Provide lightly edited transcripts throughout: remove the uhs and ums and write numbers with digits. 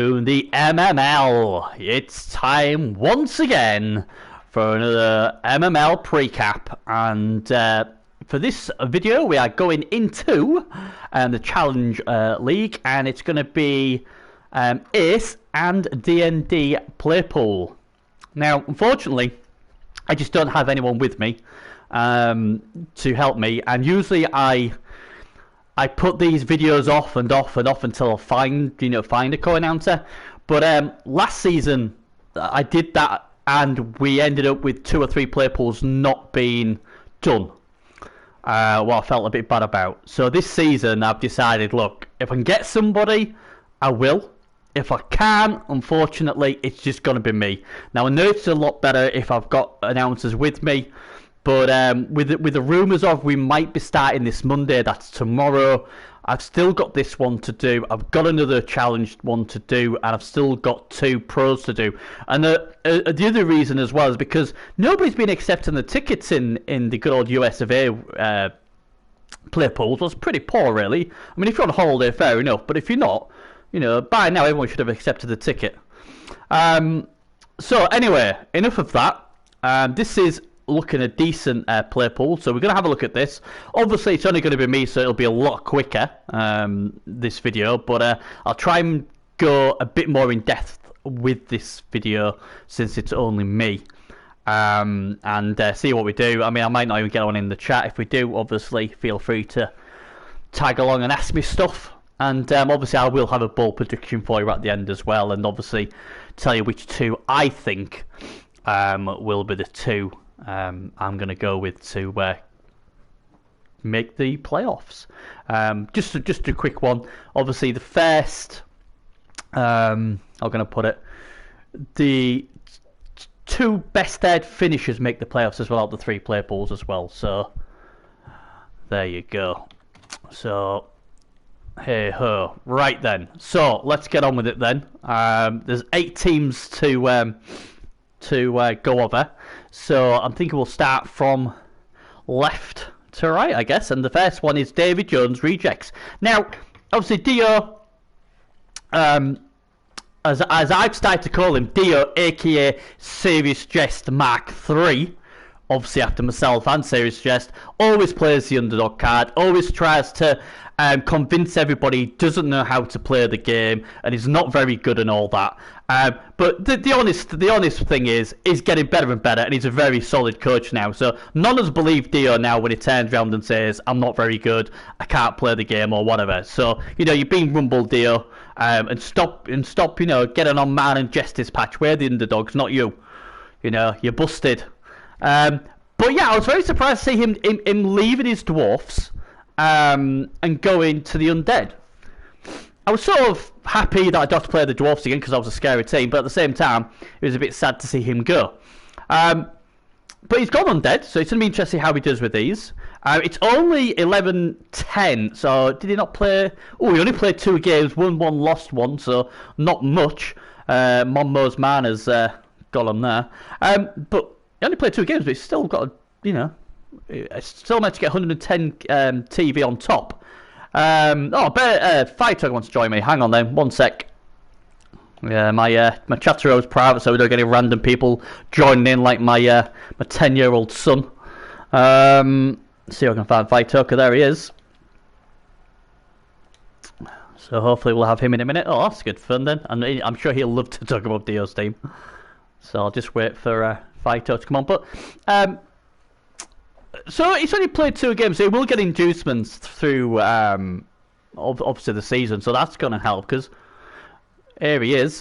The MML. It's time once again for another MML Precap, and for this video we are going into the Challenge League, and it's going to be Ace and DND play pool. Now, unfortunately, I just don't have anyone with me to help me, and usually I put these videos off and off and off until I find a co-announcer. But last season I did that, and we ended up with 2 or 3 play pools not being done. What I felt a bit bad about. So this season I've decided, look, if I can get somebody, I will. If I can't, unfortunately, it's just going to be me. Now, I know it's a lot better if I've got announcers with me, but with the rumours of we might be starting this Monday, that's tomorrow, I've still got this one to do. I've got another challenge one to do, and I've still got 2 pros to do. And the other reason as well is because nobody's been accepting the tickets in the good old US of A play pools. Well, it's pretty poor, really. I mean, if you're on holiday, fair enough, but if you're not, by now everyone should have accepted the ticket. So anyway, enough of that. This is looking a decent play pool, so we're going to have a look at this. Obviously, it's only going to be me, so it'll be a lot quicker, this video, but I'll try and go a bit more in depth with this video since it's only me, and see what we do. I mean, I might not even get on in the chat. If we do, obviously, feel free to tag along and ask me stuff. And obviously I will have a ball prediction for you at the end as well, and obviously tell you which 2 I think will be the 2 I'm going to go with to make the playoffs. Just a quick one. Obviously the first, I'm going to put it, the 2 best third finishers make the playoffs as well out of the 3 play pools as well. So there you go. So hey ho. Right then. So let's get on with it then. There's 8 teams to go over. So I'm thinking we'll start from left to right, I guess. And the first one is David Jones Rejects. Now, obviously Dio, as I've started to call him, Dio, aka Serious Jest Mark III. Obviously after myself and Serious Jest, always plays the underdog card, always tries to convince everybody he doesn't know how to play the game and he's not very good and all that. But the honest thing is, he's getting better and better, and he's a very solid coach now. So none of us believe Dio now when he turns around and says, I'm not very good, I can't play the game or whatever. So, you're being rumbled, Dio, and stop, getting on man and Jester's patch. We're the underdogs, not you. You're busted. But yeah, I was very surprised to see him leaving his dwarfs and going to the undead. I was sort of happy that I got to play the dwarfs again because I was a scary team, but at the same time, it was a bit sad to see him go. But he's gone undead, so it's going to be interesting how he does with these. It's only 11-10, so did he not play? Oh, he only played 2 games, won 1, lost 1, so not much. Monmo's man has got him there. But he only played 2 games, but he's still got, still managed to get 110 TV on top. Fire Talk wants to join me. Hang on then, 1 sec. Yeah, my chat room is private, so we don't get any random people joining in like my 10-year-old son. See if I can find Fire Talk. There he is. So hopefully we'll have him in a minute. Oh, that's good fun then. And I'm sure he'll love to talk about Dio's team. So I'll just wait for Fighter to come on. But so he's only played 2 games, so he will get inducements through obviously the season. So that's going to help because here he is.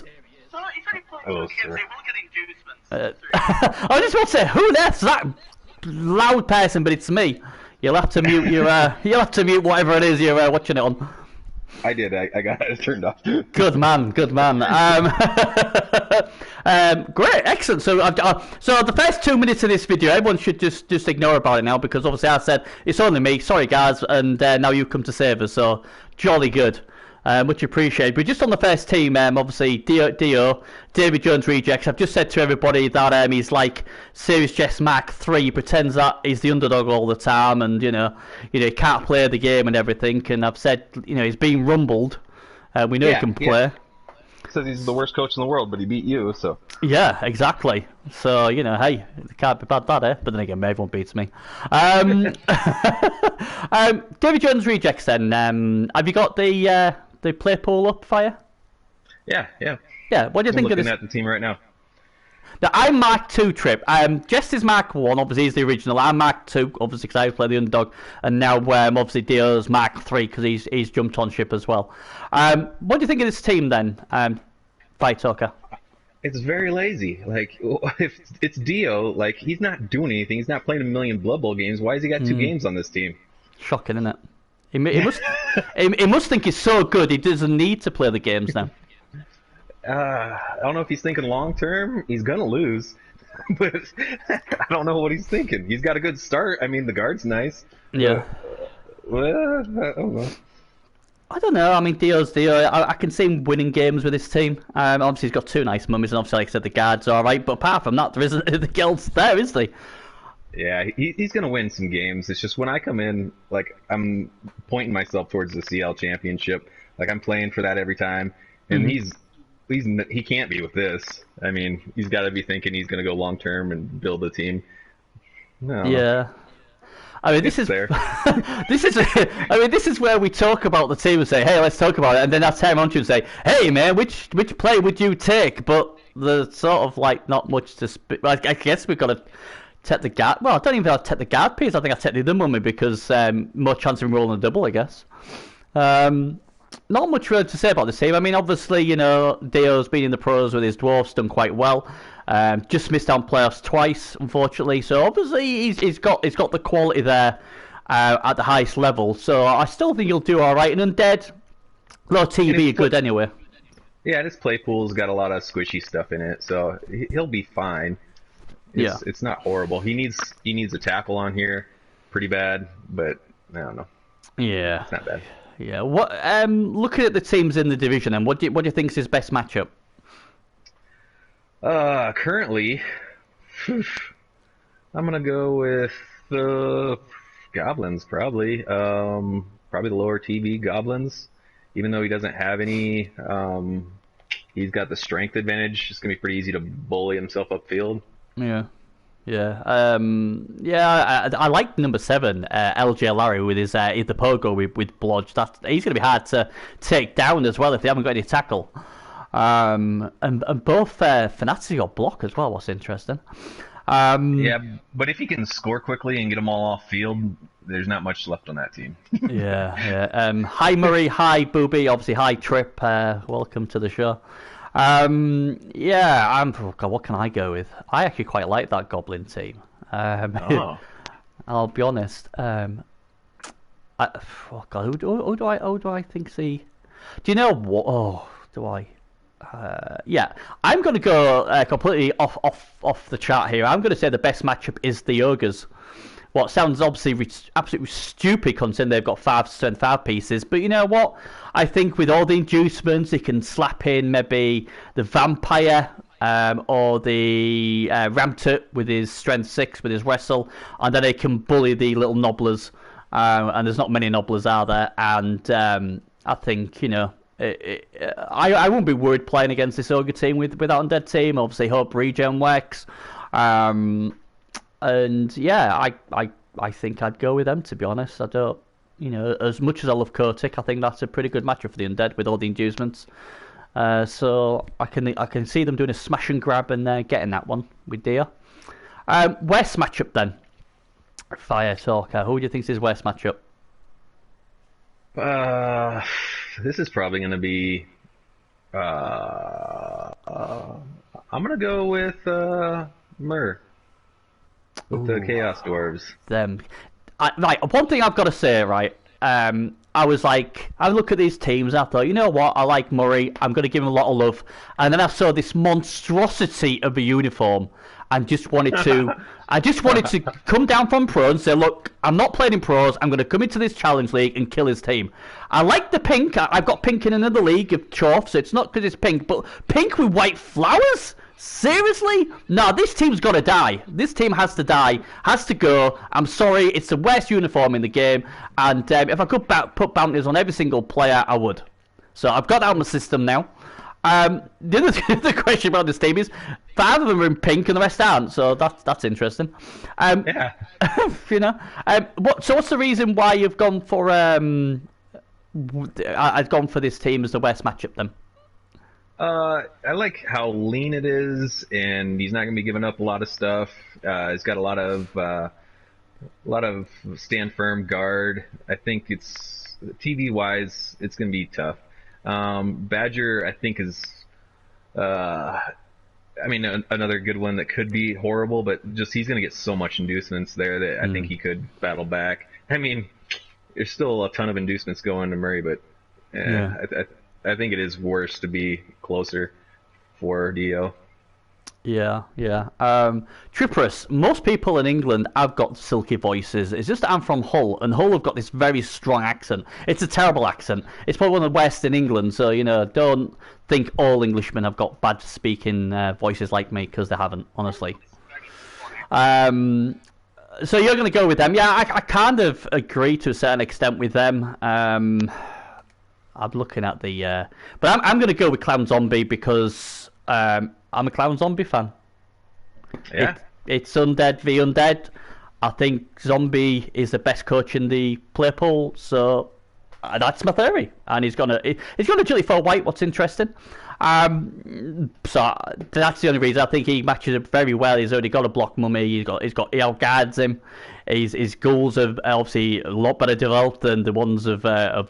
So he's only played 2 games, so he will get inducements. I just want to say, who there's that loud person? But it's me. You'll have to mute your. You'll have to mute whatever it is you're watching it on. I did. I got it turned off. Good man. Good man. Great. Excellent. So, so the first 2 minutes of this video, everyone should just ignore about it now because obviously I said it's only me. Sorry, guys. And now you come to save us. So jolly good. Much appreciated. But just on the first team, obviously Dio, David Jones Rejects. I've just said to everybody that he's like Serious Jest Mark III. He pretends that he's the underdog all the time, and he can't play the game and everything. And I've said he's being rumbled. We know he can play. says he's the worst coach in the world, but he beat you, so. Yeah, exactly. So, hey, it can't be bad that, eh? But then again, everyone beats me. David Jones rejects then. Have you got the play pool up, Fire? Yeah. Yeah, what do you think of this? I'm looking at the team right now. Now, I'm Mark 2 Trip. Jess is Mark 1, obviously he's the original. I'm Mark 2, obviously because I play the underdog. And now obviously Dio's Mark 3 because he's jumped on ship as well. What do you think of this team then, Fight Talker? It's very lazy. Like, if it's Dio, like, he's not doing anything. He's not playing a million Blood Bowl games. Why has he got 2 games on this team? Shocking, isn't it? He must think he's so good he doesn't need to play the games now. I don't know if he's thinking long term. He's gonna lose, but I don't know what he's thinking. He's got a good start. I mean, the guard's nice. Yeah. Well, I don't know. I don't know. I mean, Dio's Dio. I can see him winning games with this team. Obviously, he's got 2 nice mummies, and obviously, like I said, the guard's all right. But apart from that, there isn't the guild's there, is there? Yeah, he's gonna win some games. It's just when I come in, like, I'm pointing myself towards the CL championship. Like, I'm playing for that every time, and he can't be with this. I mean, he's got to be thinking he's going to go long term and build a team. No. Yeah. I mean, this is this is where we talk about the team and say, "Hey, let's talk about it," and then I turn on to you and say, "Hey, man, which play would you take?" But there's sort of like not much to. I guess we've got to take the guard. Well, I don't even have to take the guard piece. I think I take the other mummy because more chance of rolling a double, I guess. Not much really to say about this team. I mean, obviously, Dio's been in the pros with his dwarfs, done quite well. Just missed out on playoffs twice, unfortunately. So obviously, he's got the quality there at the highest level. So I still think he'll do all right. And Undead, low TV, good anyway. Yeah, this play pool's got a lot of squishy stuff in it, so he'll be fine. It's not horrible. He needs a tackle on here, pretty bad, but I don't know. Yeah, it's not bad. Yeah. What? Looking at the teams in the division, and what do you think is his best matchup? Currently, I'm gonna go with the Goblins probably. Probably the lower TV Goblins, even though he doesn't have any. He's got the strength advantage. It's gonna be pretty easy to bully himself upfield. Yeah. Yeah, I like number 7, LJ Larry with his the pogo with Blodge. He's going to be hard to take down as well if they haven't got any tackle. And both Fanatics got block as well. What's interesting. Yeah, but if he can score quickly and get them all off field, there's not much left on that team. yeah. Hi Murray, hi Booby, obviously hi Trip. Welcome to the show. What can I go with? I actually quite like that Goblin team. I'll be honest. Who do I think see? Do you know what? Oh, do I? I'm going to go completely off the chart here. I'm going to say the best matchup is the Ogres. What sounds obviously absolutely stupid considering they've got 5 strength 5 pieces, but you know what? I think with all the inducements, he can slap in maybe the Vampire or the Ramtut with his strength 6 with his wrestle, and then he can bully the little nobblers. And there's not many nobblers are there, and I think I wouldn't be worried playing against this Ogre team with that Undead team. Obviously, hope regen works. And yeah, I think I'd go with them, to be honest. I don't, as much as I love Kotick, I think that's a pretty good matchup for the Undead with all the inducements. So I can see them doing a smash and grab and getting that one with Dio. West matchup then. Fire Talker. Who do you think is his worst matchup? This is probably going to be. I'm going to go with Mur. With the Chaos Dwarves. Them. Right, one thing I've got to say, right, I was like, I look at these teams and I thought, you know what, I like Murray, I'm going to give him a lot of love. And then I saw this monstrosity of a uniform and just wanted to come down from pro and say, look, I'm not playing in pros, I'm going to come into this challenge league and kill his team. I like the pink, I've got pink in another league of Chorf, so it's not because it's pink, but pink with white flowers? Seriously? No, this team's got to die. This team has to die. Has to go. I'm sorry, it's the worst uniform in the game. And if I could put bounties on every single player, I would. So I've got that on my system now. The other question about this team is 5 of them are in pink and the rest aren't, so that's interesting. Yeah. You know, what's the reason why you've gone for I've gone for this team as the worst matchup then? I like how lean it is, and he's not going to be giving up a lot of stuff. He's got a lot of stand firm guard. I think it's TV wise, it's going to be tough. Badger, I think is, another good one that could be horrible, but just he's going to get so much inducements there that I think he could battle back. I mean, there's still a ton of inducements going to Murray, but I think it is worse to be closer for Dio. Yeah. Trippers, most people in England have got silky voices. It's just that I'm from Hull, and Hull have got this very strong accent. It's a terrible accent. It's probably one of the worst in England, so, don't think all Englishmen have got bad speaking voices like me, because they haven't, honestly. So you're going to go with them. Yeah, I kind of agree to a certain extent with them. I'm looking at the... but I'm going to go with Clown Zombie because I'm a Clown Zombie fan. Yeah. It's Undead v Undead. I think Zombie is the best coach in the play pool, so that's my theory. And he's gonna Julie for White. What's interesting. So that's the only reason I think he matches up very well. He's already got a block mummy. He outguards him. His goals are obviously a lot better developed than the ones of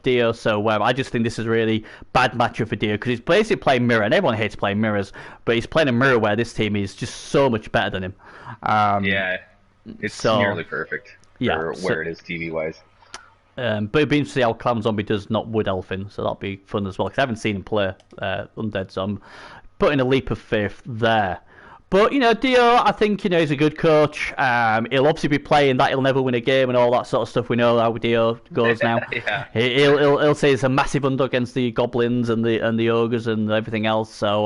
Dio. So I just think this is a really bad matchup for Dio because he's basically playing mirror, and everyone hates playing mirrors, but he's playing a mirror where this team is just so much better than him. It's nearly perfect for where it is TV wise. But it'd be interesting to see how Clown Zombie does not Wood Elfin, so that'll be fun as well, because I haven't seen him play Undead, so I'm putting a leap of faith there. But, Dio, I think, he's a good coach. He'll obviously be playing that he'll never win a game and all that sort of stuff. We know how Dio goes now. Yeah. He'll say it's a massive underdog against the goblins and the ogres and everything else. So,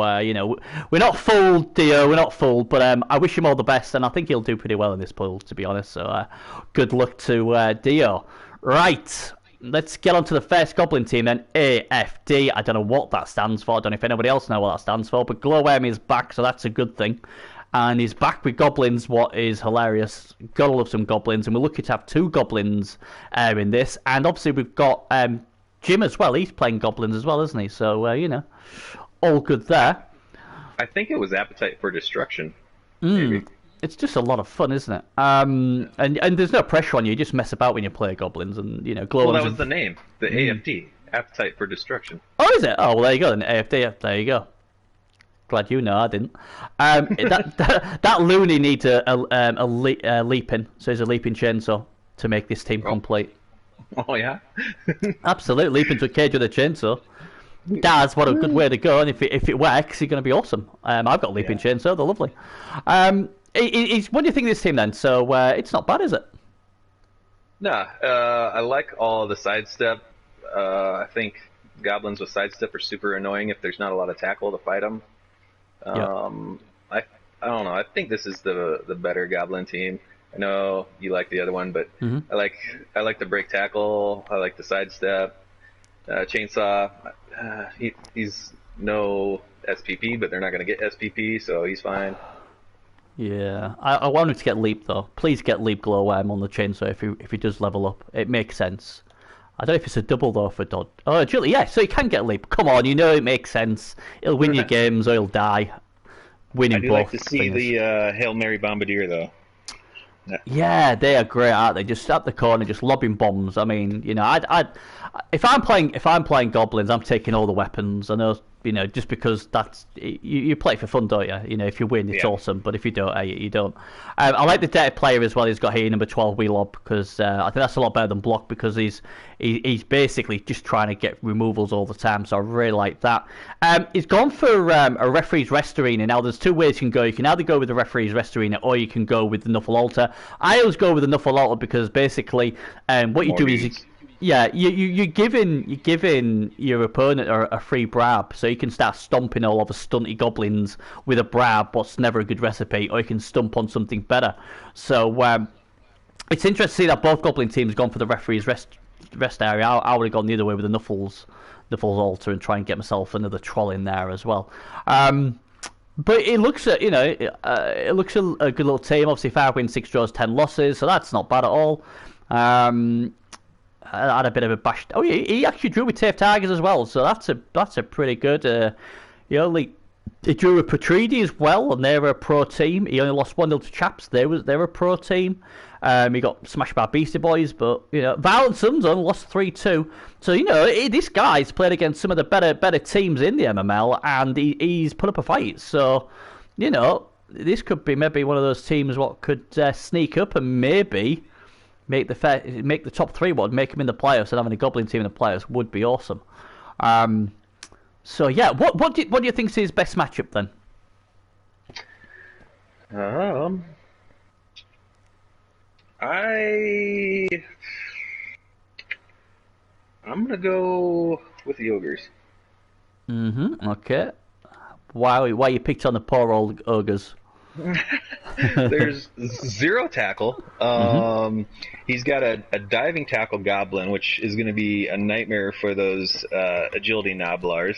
we're not fooled, Dio. We're not fooled. But I wish him all the best, and I think he'll do pretty well in this pool, to be honest. So, good luck to Dio. Right, let's get on to the first Goblin team then, AFD. I don't know what that stands for. I don't know if anybody else knows what that stands for, but Glowworm is back, so that's a good thing. And he's back with Goblins, what is hilarious. Gotta love some Goblins, and we're lucky to have 2 Goblins in this. And obviously we've got Jim as well. He's playing Goblins as well, isn't he? So, all good there. I think it was Appetite for Destruction, maybe. It's just a lot of fun, isn't it? And there's no pressure on you. You just mess about when you play Goblins, and Glowworms. Well, that was the name, the AFD, Appetite for Destruction. Oh, is it? Oh, well, there you go. Then AFD. There you go. Glad you know. I didn't. That loony needs a leaping. So he's a leaping chainsaw to make this team complete. Oh yeah. Absolutely, leap into a cage with a chainsaw. That's what a good way to go. And if it works, you're going to be awesome. I've got a leaping chainsaw. They're lovely. What do you think of this team then? So it's not bad, is it? Nah, I like all the sidestep. I think goblins with sidestep are super annoying if there's not a lot of tackle to fight them. I don't know. I think this is the better goblin team. I know you like the other one, but I like the break tackle. I like the sidestep. Chainsaw. He's no SPP, but they're not going to get SPP, so he's fine. Yeah, I want him to get leap though. Please get leap Glowworm on the chainsaw if he does level up. It makes sense. I don't know if it's a double though for Dodd. Oh, Julie, yeah, so he can get leap. Come on, it makes sense. He'll win your games or he'll die. Winning both. I'd like to see the Hail Mary Bombardier though. Yeah, they are great, aren't they? Just at the corner, just lobbing bombs. I mean, if I'm playing Goblins, I'm taking all the weapons. I know, just because that's you play for fun, don't you? If you win, it's awesome. But if you don't, you don't. I like the data player as well. He's got here number 12 Wheelob because I think that's a lot better than Block because he's basically just trying to get removals all the time. So I really like that. He's gone for a referee's rest arena. Now there's 2 ways you can go. You can either go with the referee's rest arena or you can go with the Nuffle Altar. I always go with the Nuffle Altar because basically what you do is you're giving your opponent a free brab, so you can start stomping all of the stunty goblins with a brab, what's never a good recipe, or you can stump on something better. So it's interesting to see that both goblin teams have gone for the referee's rest area. I would have gone the other way with the the full altar and try and get myself another troll in there as well. But it looks at it looks a good little team. Obviously, 5 wins, 6 draws, 10 losses, so that's not bad at all. I had a bit of a bash. Oh, he actually drew with TF Tigers as well, so that's a pretty good. He drew with Patridi as well, and they're a pro team. He only lost 1-0 to Chaps. They're a pro team. He got smashed by Beastie Boys, but Violent Suns only lost 3-2. So this guy's played against some of the better teams in the MML, and he's put up a fight. So this could be maybe one of those teams what could sneak up and maybe make the top 3 one, make him in the playoffs, and having a Goblin team in the playoffs would be awesome. So yeah, what do you think is his best matchup then? I'm gonna go with the Ogres. Okay. Why you picked on the poor old Ogres? There's 0 tackle. He's got a diving tackle goblin, which is going to be a nightmare for those agility noblars.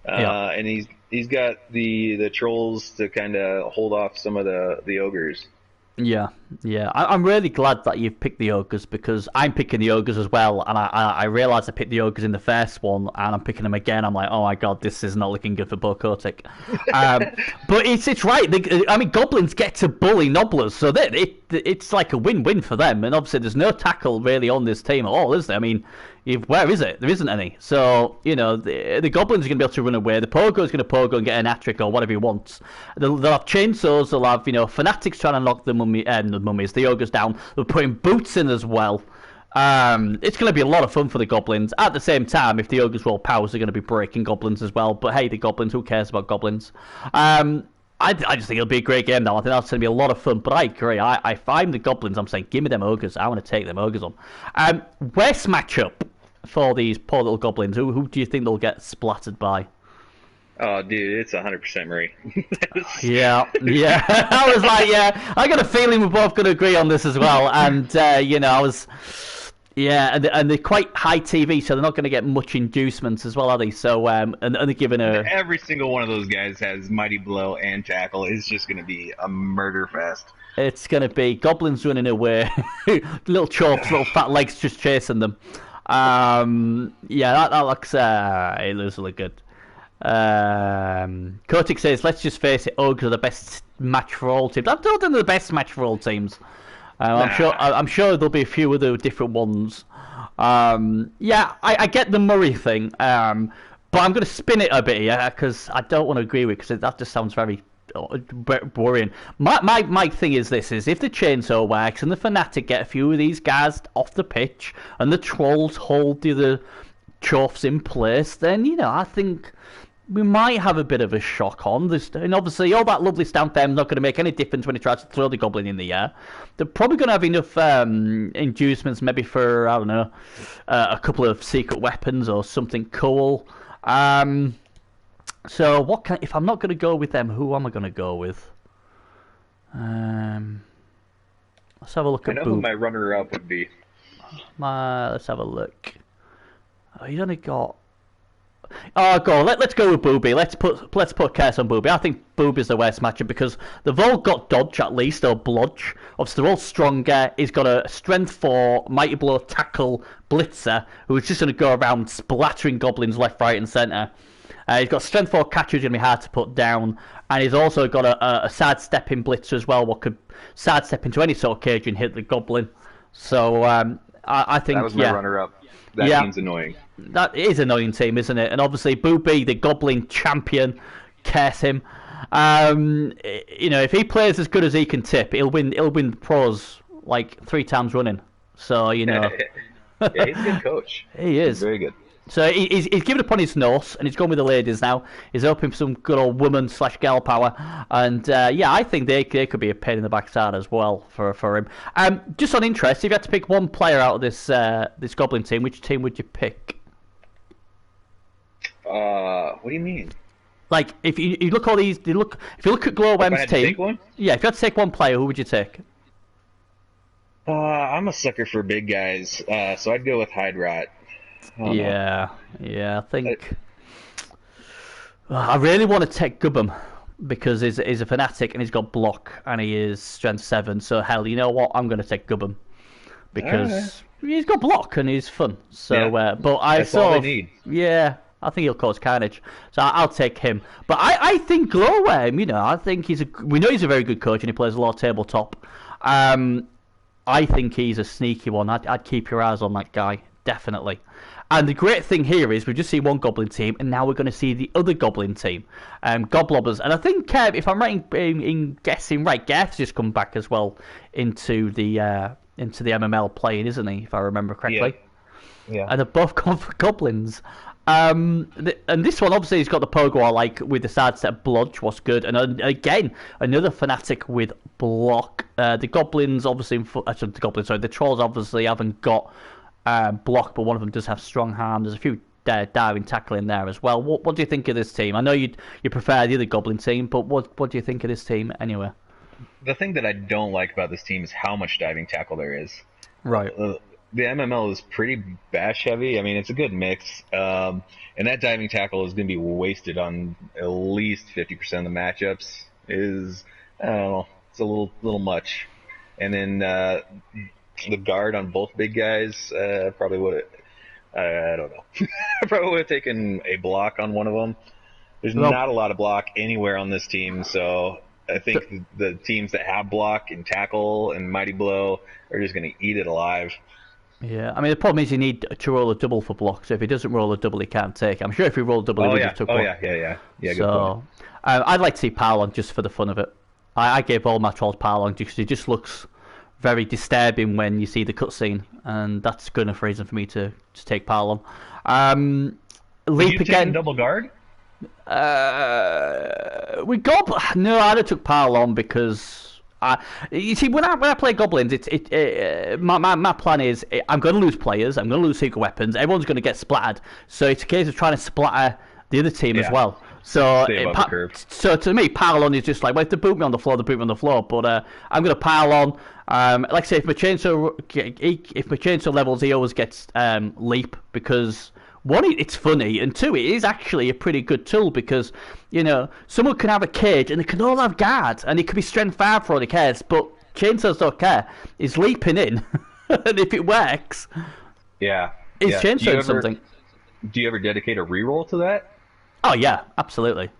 And he's got the trolls to kind of hold off some of the ogres. Yeah. I'm really glad that you've picked the Ogres, because I'm picking the Ogres as well, and I realised I picked the Ogres in the first one, and I'm picking them again. I'm like, oh my god, this is not looking good for Bo Kotick. But it's right. Goblins get to bully Nobblers, so it's like a win-win for them. And obviously, there's no tackle really on this team at all, is there? Where is it? There isn't any. So, the Goblins are going to be able to run away. The Pogo is going to Pogo and get an hat-trick or whatever he wants. They'll have chainsaws. They'll have, Fanatics trying to knock the the Ogres down. They're putting boots in as well. It's going to be a lot of fun for the Goblins. At the same time, if the Ogres roll powers, they're going to be breaking Goblins as well. But hey, the Goblins, who cares about Goblins? I just think it'll be a great game now. I think that's going to be a lot of fun. But I agree. If I'm the Goblins, I'm saying, give me them Ogres. I want to take them Ogres on. Worst matchup for these poor little Goblins. Who do you think they'll get splattered by? Oh, dude, it's 100% Marie. Yeah. I was like, yeah, I got a feeling we're both going to agree on this as well. And, I was... Yeah, and they're quite high TV, so they're not going to get much inducements as well, are they? So, and they're giving every single one of those guys has Mighty Blow and Tackle. It's just going to be a murder fest. It's going to be Goblins running away, little chorps, little fat legs just chasing them. Yeah, that looks it looks really good. Kotick says, let's just face it, Ogres are the best match for all teams. I don't think they're the best match for all teams. I'm sure there'll be a few other different ones. Yeah, I get the Murray thing, but I'm going to spin it a bit here because I don't want to agree with it, because that just sounds very worrying. My thing is this: is if the chainsaw works and the Fnatic get a few of these guys off the pitch and the trolls hold the other chuffs in place, then I think we might have a bit of a shock on this. And obviously, all that lovely stand there is not going to make any difference when he tries to throw the Goblin in the air. They're probably going to have enough inducements, maybe for, I don't know, a couple of secret weapons or something cool. So, if I'm not going to go with them, who am I going to go with? Let's have a look at who my runner-up would be. Let's have a look. Oh, he's only got... Oh, let's go with Booby. Let's put curse on Booby. I think Booby's the worst matchup because they've all got dodge at least, or blodge. Obviously, they're all stronger. He's got a strength 4, mighty blow, tackle, blitzer, who's just going to go around splattering goblins left, right, and centre. He's got strength 4 catcher, who's going to be hard to put down, and he's also got a sidestepping blitzer as well, what could sidestep into any sort of cage and hit the goblin. So I think that was my runner-up. That team's annoying. That is an annoying team, isn't it? And obviously, Booby, the Goblin champion, curse him. If he plays as good as he can tip, he'll win pros like 3 times running. So yeah, he's a good coach. He is. He's very good. So he's given up on his nose, and he's gone with the ladies now. He's hoping for some good old woman/girl power, and I think they could be a pain in the backside as well for him. Just on interest, if you had to pick one player out of this Goblin team, which team would you pick? What do you mean? Like if you look all these, if you look at Glowworm's team, take one? Yeah, if you had to take one player, who would you take? I'm a sucker for big guys, so I'd go with Hydrot. I don't know. Yeah. I think I really want to take Gubbum because he's a fanatic and he's got block and he is strength 7. So hell, you know what? I'm going to take Gubbum because he's got block and he's fun. So, but I That's sort all of they need. yeah. I think he'll cause carnage, so I'll take him. But I think Glowworm, I think we know he's a very good coach and he plays a lot of tabletop. I think he's a sneaky one. I'd keep your eyes on that guy, definitely. And the great thing here is we've just seen one Goblin team, and now we're going to see the other Goblin team, Goblobbers. And I think, if I'm right in guessing, right, Gareth's just come back as well into the MML playing, isn't he? If I remember correctly. Yeah. And they're both gone for Goblins. And this one obviously has got the Pogo with the side step bludge, was good, and again another fanatic with block. The Goblins obviously, the Trolls obviously haven't got block, but one of them does have strong harm. There's a few diving tackle in there as well. What do you think of this team? I know you prefer the other Goblin team, but what do you think of this team anyway? The thing that I don't like about this team is how much diving tackle there is. Right. The MML is pretty bash heavy. I mean, it's a good mix. And that diving tackle is going to be wasted on at least 50% of the matchups. I don't know, it's a little much. And then the guard on both big guys probably would have, I don't know. I probably would have taken a block on one of them. There's not a lot of block anywhere on this team, so I think the teams that have block and tackle and mighty blow are just going to eat it alive. Yeah, I mean, the problem is you need to roll a double for block, so if he doesn't roll a double, he can't take it. I'm sure if he rolled a double, he would have took one. Yeah, good so, I'd like to see Parlon just for the fun of it. I gave all my trolls Parlon because he just looks very disturbing when you see the cutscene, and that's good enough reason for me to take Parlon. Leap again. Double guard? No, I'd have took Parlon because... you see, when I play Goblins, my plan is I'm going to lose players, I'm going to lose secret weapons, everyone's going to get splattered. So it's a case of trying to splatter the other team as well. So to me, Parlon is just like, well, if they boot me on the floor, they boot me on the floor. But I'm going to pile on. Like I say, if my chainsaw levels, he always gets leap because. One, it's funny, and two, it is actually a pretty good tool because, someone can have a cage and they can all have guards, and it could be strength 5 for all he cares, but chainsaws don't care. He's leaping in, and if it works, he's chainsawing something. Do you ever dedicate a reroll to that? Oh yeah, absolutely.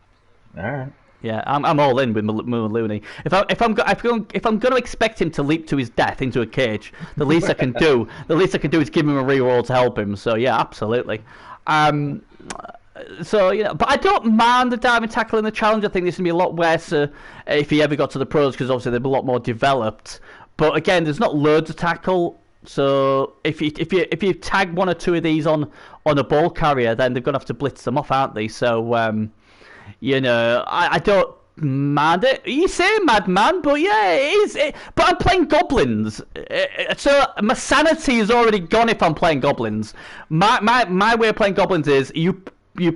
All right. Yeah, I'm all in with Moon Looney. If I'm going to expect him to leap to his death into a cage, the least I can do is give him a reroll to help him. So yeah, absolutely. But I don't mind the diving tackle in the challenge. I think this is gonna be a lot worse if he ever got to the pros because obviously they're a lot more developed. But again, there's not loads of tackle. So if you tag one or two of these on a ball carrier, then they're gonna have to blitz them off, aren't they? So. I don't mind it. You say madman, but yeah, it is. But I'm playing Goblins, so my sanity is already gone if I'm playing Goblins. My way of playing Goblins is you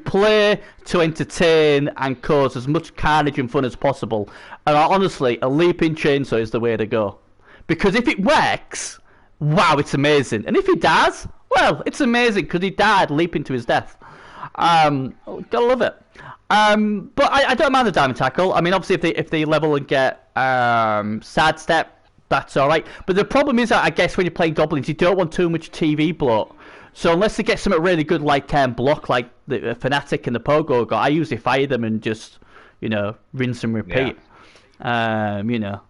play to entertain and cause as much carnage and fun as possible. And honestly, a leaping chainsaw is the way to go. Because if it works, wow, it's amazing. And if he does, well, it's amazing because he died leaping to his death. Gotta love it. But I don't mind the diamond tackle. I mean, obviously, if they level and get sad step, that's all right. But the problem is, I guess, when you're playing Goblins, you don't want too much TV bloat. So unless they get something really good like block, like the Fnatic and the Pogo got, I usually fire them and just, rinse and repeat. Yeah. But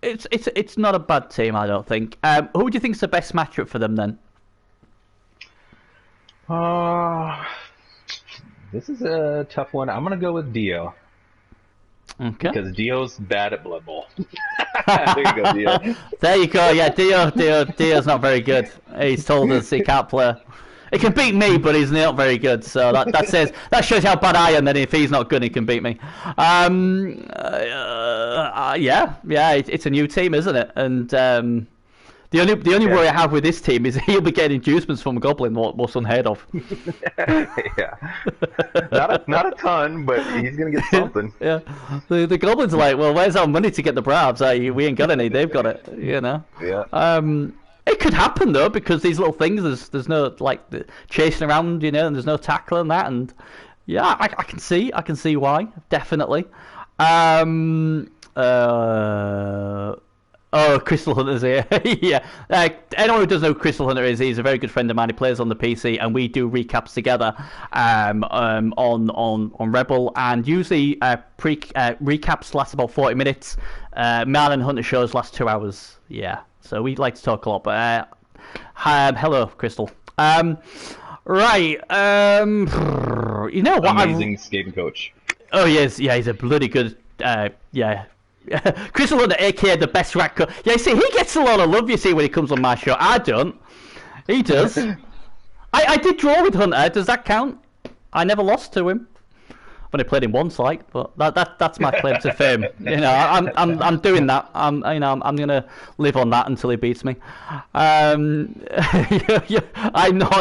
it's not a bad team, I don't think. Who do you think is the best matchup for them then? This is a tough one. I'm gonna go with Dio. Okay. Because Dio's bad at Blood Bowl. There you go, Dio. There you go. Yeah, Dio's not very good. He's told us he can't play. He can beat me, but he's not very good. So that shows how bad I am. Then if he's not good, he can beat me. It's a new team, isn't it? And the only worry I have with this team is he'll be getting inducements from Goblin, what's unheard of. Yeah, not a ton, but he's gonna get something. Yeah, the Goblins are like, well, where's our money to get the Bravs? We ain't got any. They've got it. Yeah. It could happen though, because these little things, there's no like chasing around, and there's no tackle and that, and yeah, I can see why, definitely. Oh, Crystal Hunter's here. Yeah. Anyone who doesn't know who Crystal Hunter is, he's a very good friend of mine. He plays on the PC, and we do recaps together on Rebel. And usually recaps last about 40 minutes. Man and Hunter shows last 2 hours. Yeah. So we like to talk a lot. But hello, Crystal. Right. You know what? Amazing skating coach. Oh yes, yeah. He's a bloody good. Yeah. Crystal Hunter, aka the best rat coach. Yeah, you see, he gets a lot of love, you see, when he comes on my show. I don't. He does. I did draw with Hunter. Does that count? I never lost to him. I've only played in one site, but that's my claim to fame. I'm doing that. I'm gonna live on that until he beats me. I know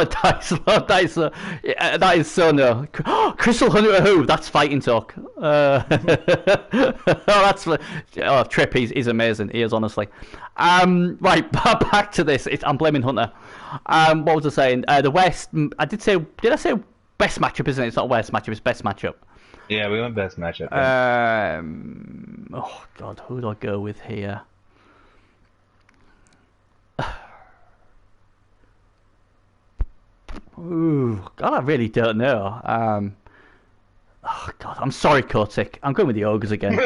that is so no. Crystal Hunter who? That's fighting talk. Trip, he's amazing. He is, honestly. Right, back to this. I'm blaming Hunter. What was I saying? The West. Did I say best matchup? Isn't it? It's not worst matchup. It's best matchup. Yeah, we went best matchup. Oh God, who do I go with here? Ooh, God, I really don't know. Oh God, I'm sorry, Kotick. I'm going with the Ogres again.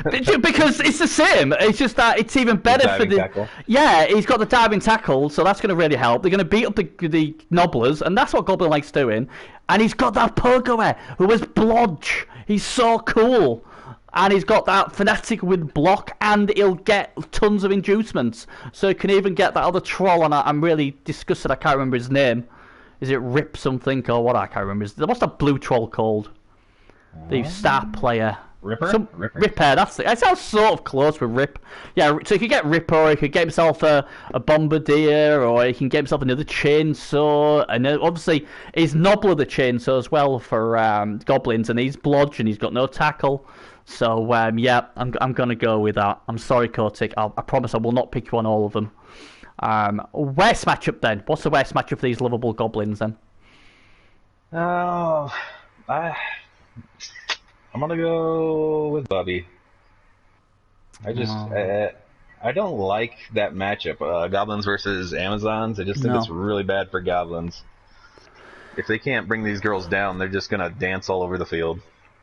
Because it's the same. It's just that it's even better for the tackle. Yeah, he's got the diving tackle, so that's going to really help. They're going to beat up the Nobblers, and that's what Goblin likes doing. And he's got that Pogoer who is Blodge. He's so cool. And he's got that Fanatic with block, and he'll get tons of inducements. So he can even get that other troll, and I'm really disgusted I can't remember his name. Is it Rip something or what? I can't remember. What's that blue troll called? The star player. Ripper? Ripper, that's it. It sounds sort of close with Rip. Yeah, so he could get Ripper, or he could get himself a Bombardier, or he can get himself another chainsaw. And obviously, he's Nobbler the chainsaw as well for goblins, and he's Blodge, and he's got no tackle. So, yeah, I'm going to go with that. I'm sorry, Kotick. I promise I will not pick you on all of them. Worst matchup then? What's the worst matchup for these lovable goblins then? Oh, I'm gonna go with Bubby. I don't like that matchup. Goblins versus Amazons. I just think it's really bad for goblins. If they can't bring these girls down, they're just gonna dance all over the field.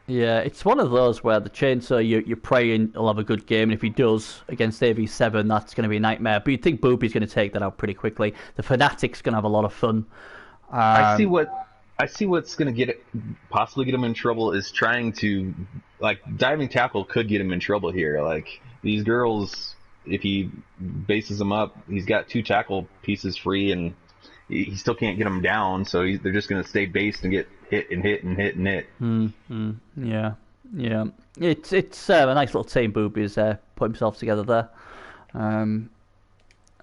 Yeah, it's one of those where the chainsaw, you're praying he'll have a good game, and if he does against AV7, that's going to be a nightmare. But you'd think Booby's going to take that out pretty quickly. The Fanatic's going to have a lot of fun. I see what's going to possibly get him in trouble is trying to, like, diving tackle could get him in trouble here. Like, these girls, if he bases them up, he's got 2 tackle pieces free, and he still can't get them down, so they're just going to stay based and get hit and hit and hit and hit. Yeah. It's a nice little team Booby's put himself together there. And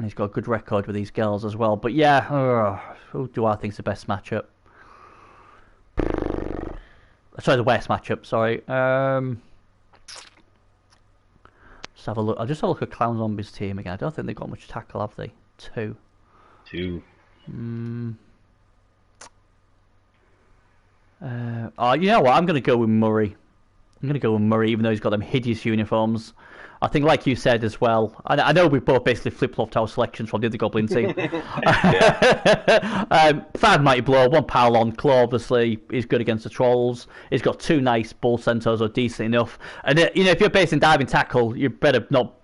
he's got a good record with these girls as well. But yeah, who do I think's the best matchup? Sorry, the worst matchup, sorry. Let's have a look. I'll just have a look at Clown Zombies' team again. I don't think they've got much tackle, have they? 2. You know what? I'm going to go with Murray. Even though he's got them hideous uniforms. I think, like you said as well, I know we both basically flip-flopped our selections from the other Goblin team. 5 Mighty Blow, 1 Parlon, Claw, obviously, he's good against the Trolls. He's got 2 nice Bull Centaurs, are decent enough. And, if you're basing diving tackle, you better not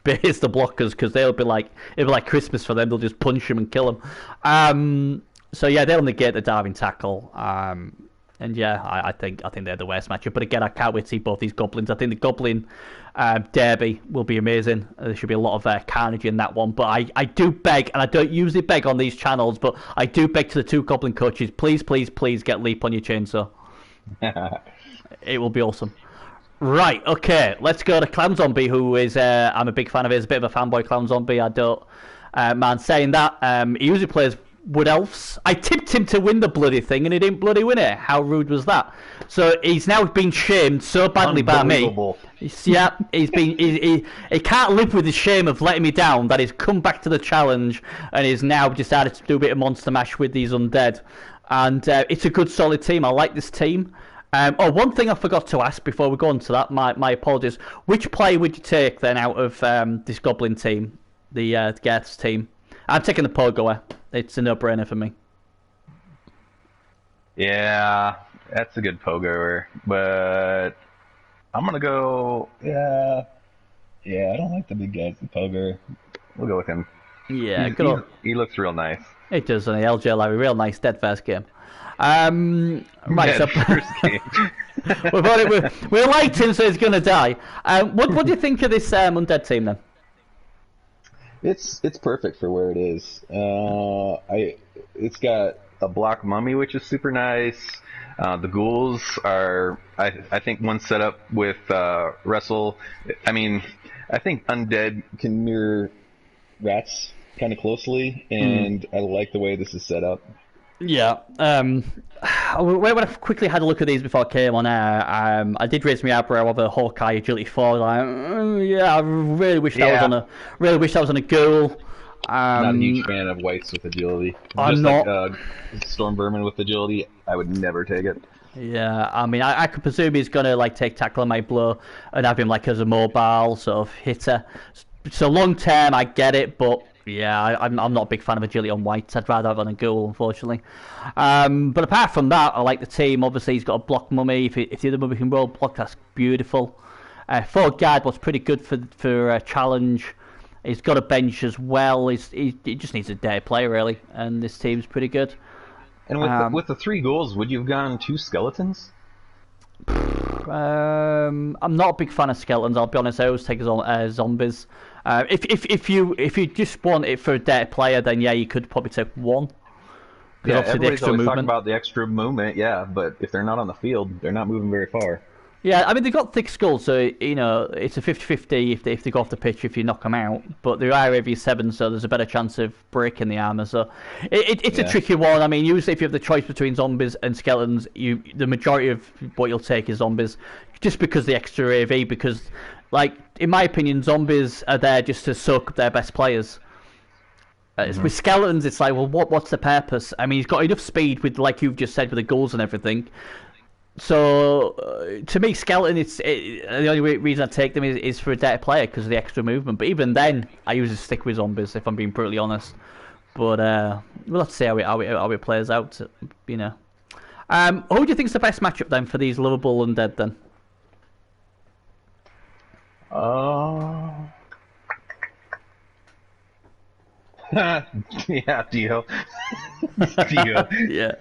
base the blockers, because it'll be like Christmas for them. They'll just punch them and kill them. So, yeah, they'll negate the diving tackle. And yeah, I think they're the worst matchup. But again, I can't wait to see both these goblins. I think the Goblin derby will be amazing. There should be a lot of carnage in that one. But I do beg, and I don't usually beg on these channels, but I do beg to the 2 Goblin coaches, please get Leap on your chainsaw. It will be awesome. Right, okay, let's go to Clown Zombie, who is I'm a big fan of his, a bit of a fanboy Clown Zombie. I don't mind saying that. He usually plays Wood Elves. I tipped him to win the bloody thing, and he didn't bloody win it. How rude was that? So he's now been shamed so badly by me. Yeah, he can't live with the shame of letting me down. That he's come back to the challenge, and he's now decided to do a bit of monster mash with these undead. And it's a good, solid team. I like this team. One thing I forgot to ask before we go on to that. My apologies. Which player would you take then out of this Goblin team, the Geth's team? I'm taking the Pogoer. It's a no-brainer for me. Yeah, that's a good Pogoer, but I'm gonna go. Yeah, I don't like the big guys. The Pogoer. We'll go with him. Yeah, he looks real nice. It does, and LJ Larry, real nice dead first game. Right, so first game. we liked him, so he's gonna die. What do you think of this undead team then? It's perfect for where it is. It's got a block mummy, which is super nice. The ghouls are, I think, one set up with wrestle. I mean, I think undead can mirror rats kind of closely, and I like the way this is set up. Yeah. When I quickly had a look at these before I came on air, I did raise my eyebrow over Hawkeye Agility 4. Like, yeah, I really wish that was on a ghoul. Not a huge fan of whites with agility. I'm Just not. like Storm Vermin with agility, I would never take it. Yeah, I mean, I could presume he's gonna like take tackle and make blow and have him like as a mobile sort of hitter. So long term, I get it, but yeah, I'm not a big fan of agility on whites. I'd rather have on a ghoul, unfortunately. But apart from that, I like the team. Obviously, he's got a block mummy. If the other mummy can roll block, that's beautiful. For guard was pretty good for a challenge. He's got a bench as well. He just needs a day player really, and this team's pretty good. And with the 3 ghouls, would you have gone 2 skeletons? I'm not a big fan of skeletons. I'll be honest. I always take zombies. If you just want it for a dead player, then yeah, you could probably take 1. Yeah, everybody's always talking about the extra movement. Yeah, but if they're not on the field, they're not moving very far. Yeah, I mean, they've got thick skulls, so, you know, it's a 50-50 if they go off the pitch if you knock them out. But they are AV7, so there's a better chance of breaking the armour. So it's a tricky one. I mean, usually if you have the choice between zombies and skeletons, the majority of what you'll take is zombies, just because the extra AV, because, like, in my opinion, zombies are there just to soak up their best players. With skeletons, it's like, well, what's the purpose? I mean, he's got enough speed with, like you've just said, with the goals and everything. So, to me, skeleton, the only reason I take them is for a dead player because of the extra movement. But even then, I usually stick with zombies if I'm being brutally honest. But we'll have to see how it plays out. You know, who do you think's the best matchup then for these lovable undead then? Yeah, Dio. Dio. Yeah.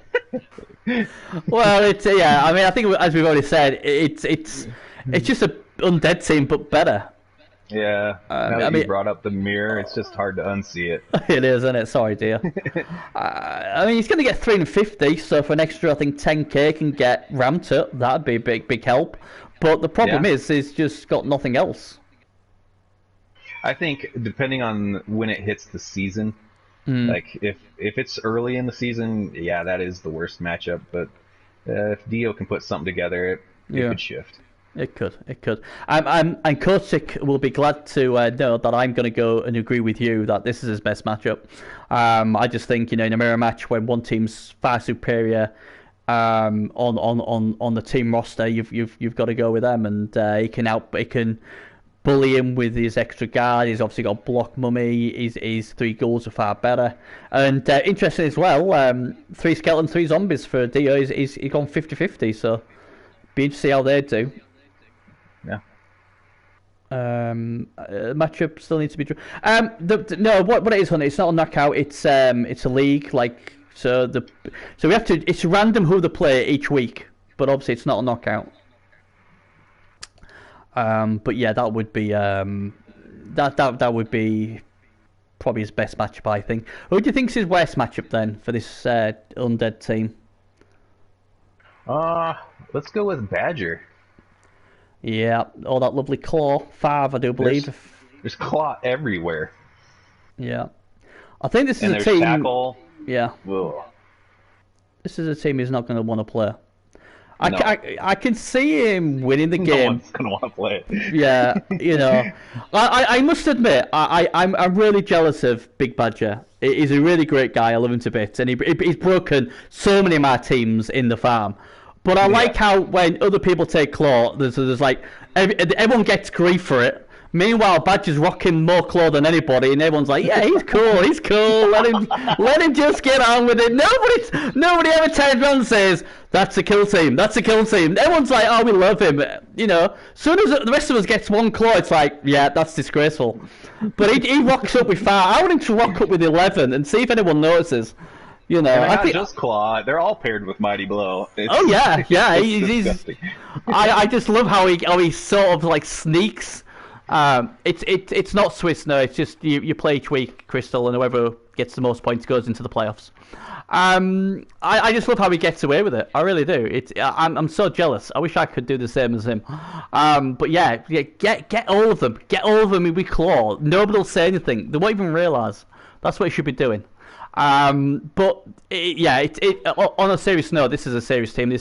Well, I mean, I think as we've already said, it's just a undead team, but better. Yeah. Now that you brought up the mirror, it's just hard to unsee it. It is, isn't it? Sorry, dear. I mean, he's going to get 350, so for an extra, I think 10k can get ramped up. That'd be a big help. But the problem is, he's just got nothing else. I think depending on when it hits the season, like if it's early in the season, yeah, that is the worst matchup. But if Dio can put something together, it could shift. It could. And Kotick will be glad to know that I'm going to go and agree with you that this is his best matchup. I just think, you know, in a mirror match when one team's far superior on the team roster, you've got to go with them, and he can bully him with his extra guard. He's obviously got block mummy. His 3 goals are far better. And interesting as well, 3 skeletons, 3 zombies for Dio. He's gone 50-50, so be interesting to see how they do. Yeah. Matchup still needs to be true. No, what it is, honey, it's not a knockout. It's a league. Like so we have to. It's random who they play each week, but obviously it's not a knockout. But yeah, that would be that would be probably his best matchup, I think. Who do you think's his worst matchup then for this undead team? Let's go with Badger. Yeah, all that lovely claw. 5, I do believe. There's claw everywhere. Yeah. I think this is And a there's team. tackle. Yeah. Ugh. This is a team he's not going to want to play. No. I can see him winning the No game. one's gonna want to play it. Yeah, you know, I must admit, I'm really jealous of Big Badger. He's a really great guy. I love him to bits, and he's broken so many of my teams in the farm. But I like how when other people take claw, there's like everyone gets grief for it. Meanwhile, Badger's rocking more claw than anybody, and everyone's like, "Yeah, he's cool. Let him just get on with it." Nobody ever turns around and says, "That's a kill team. That's a kill team." Everyone's like, "Oh, we love him." You know, soon as the rest of us gets one claw, it's like, "Yeah, that's disgraceful." But he rocks up with 5. I want him to rock up with 11 and see if anyone notices. You know, and I think just Claw. They're all paired with Mighty Blow. Oh yeah, yeah. He's I just love how he sort of like sneaks. It's not Swiss, no. It's just you play each week, Crystal, and whoever gets the most points goes into the playoffs. I just love how he gets away with it. I really do. I'm so jealous. I wish I could do the same as him. But yeah, get all of them. Get all of them with claw. Nobody will say anything. They won't even realise. That's what you should be doing. But on a serious note, this is a serious team.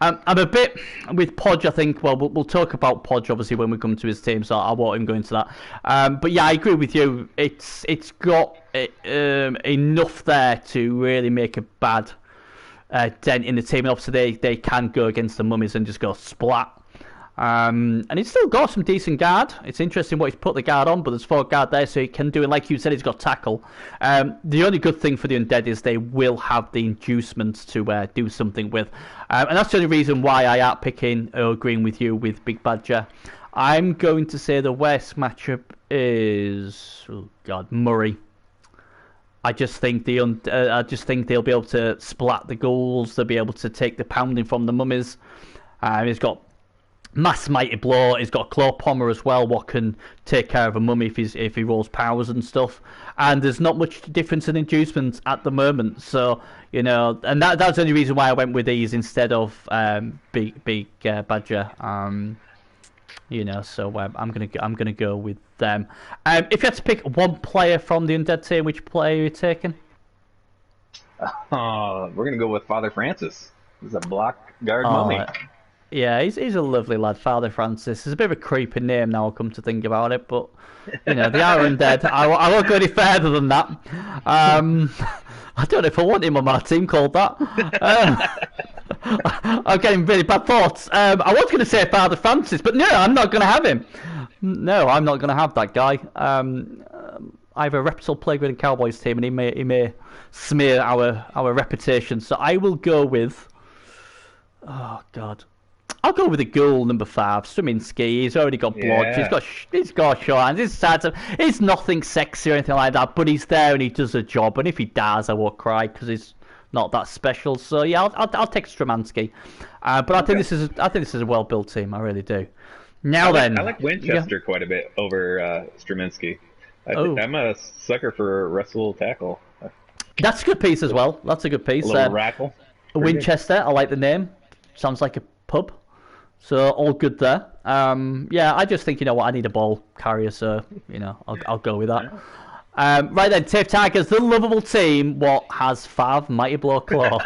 I'm a bit with Podge. I think. Well, we'll talk about Podge obviously when we come to his team, so I won't even go into that. But yeah, I agree with you. It's got enough there to really make a bad dent in the team. And obviously, they can go against the Mummies and just go splat. And he's still got some decent guard. It's interesting what he's put the guard on, but there's 4 guard there, so he can do it. Like you said, he's got tackle. The only good thing for the Undead is they will have the inducements to do something with. And that's the only reason why I am picking or agreeing with you with Big Badger. I'm going to say the worst matchup is Murray. I just think they'll be able to splat the goals. They'll be able to take the pounding from the Mummies. He's got Mass Mighty Blow. He's got Claw Pommer as well, what can take care of a mummy if he rolls powers and stuff. And there's not much difference in inducements at the moment, so you know, and that's the only reason why I went with these instead of Big Badger. You know, so I'm gonna go with them. If you had to pick one player from the Undead team, which player are you taking? We're gonna go with Father Francis. He's a block guard mummy. Yeah, he's a lovely lad, Father Francis. He's a bit of a creepy name now, I'll come to think about it, but, you know, they are Undead. I won't go any further than that. I don't know if I want him on my team called that. I'm getting really bad thoughts. I was going to say Father Francis, but no, I'm not going to have him. No, I'm not going to have that guy. I have a reputable Playground Cowboys team, and he may smear our reputation, so I will go with... Oh, God. I'll go with the ghoul number 5, Struminski. He's already got blood. Yeah. He's got short hands. He's nothing sexy or anything like that, but he's there and he does a job. And if he dies, I won't cry because he's not that special. So yeah, I'll take Struminski. But I think this is a well built team. I really do. I like Winchester quite a bit over Struminski. I'm a sucker for Russell tackle. That's a good piece as well. That's a good piece. A little rackle. Winchester. I like the name. Sounds like a pub. So all good there. Yeah, I just think, you know what, I need a ball carrier, so you know I'll go with that. Right then, Tape Tigers, the lovable team. What has 5 Mighty Blow Claw?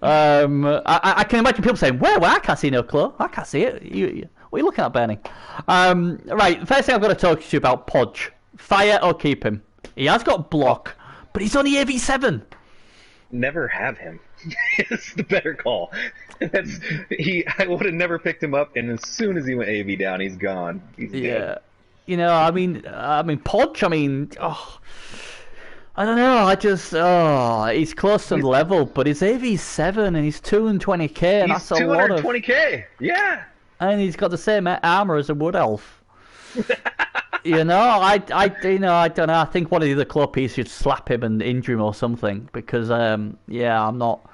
I can imagine people saying, "Where? I can't see no claw. I can't see it." What are you looking at, Bernie? Right, the first thing I've got to talk to you about, Podge. Fire or keep him? He has got block, but he's only AV7. Never have him. It's the better call. I would have never picked him up, and as soon as he went AV down, he's gone. He's dead. You know, I mean, Podge. I don't know. He's close to level, but he's AV7 and he's 220k, and that's a lot of 220k. Yeah. And he's got the same armor as a wood elf. You know, I don't know. I think one of the other claw pieces should slap him and injure him or something because, I'm not.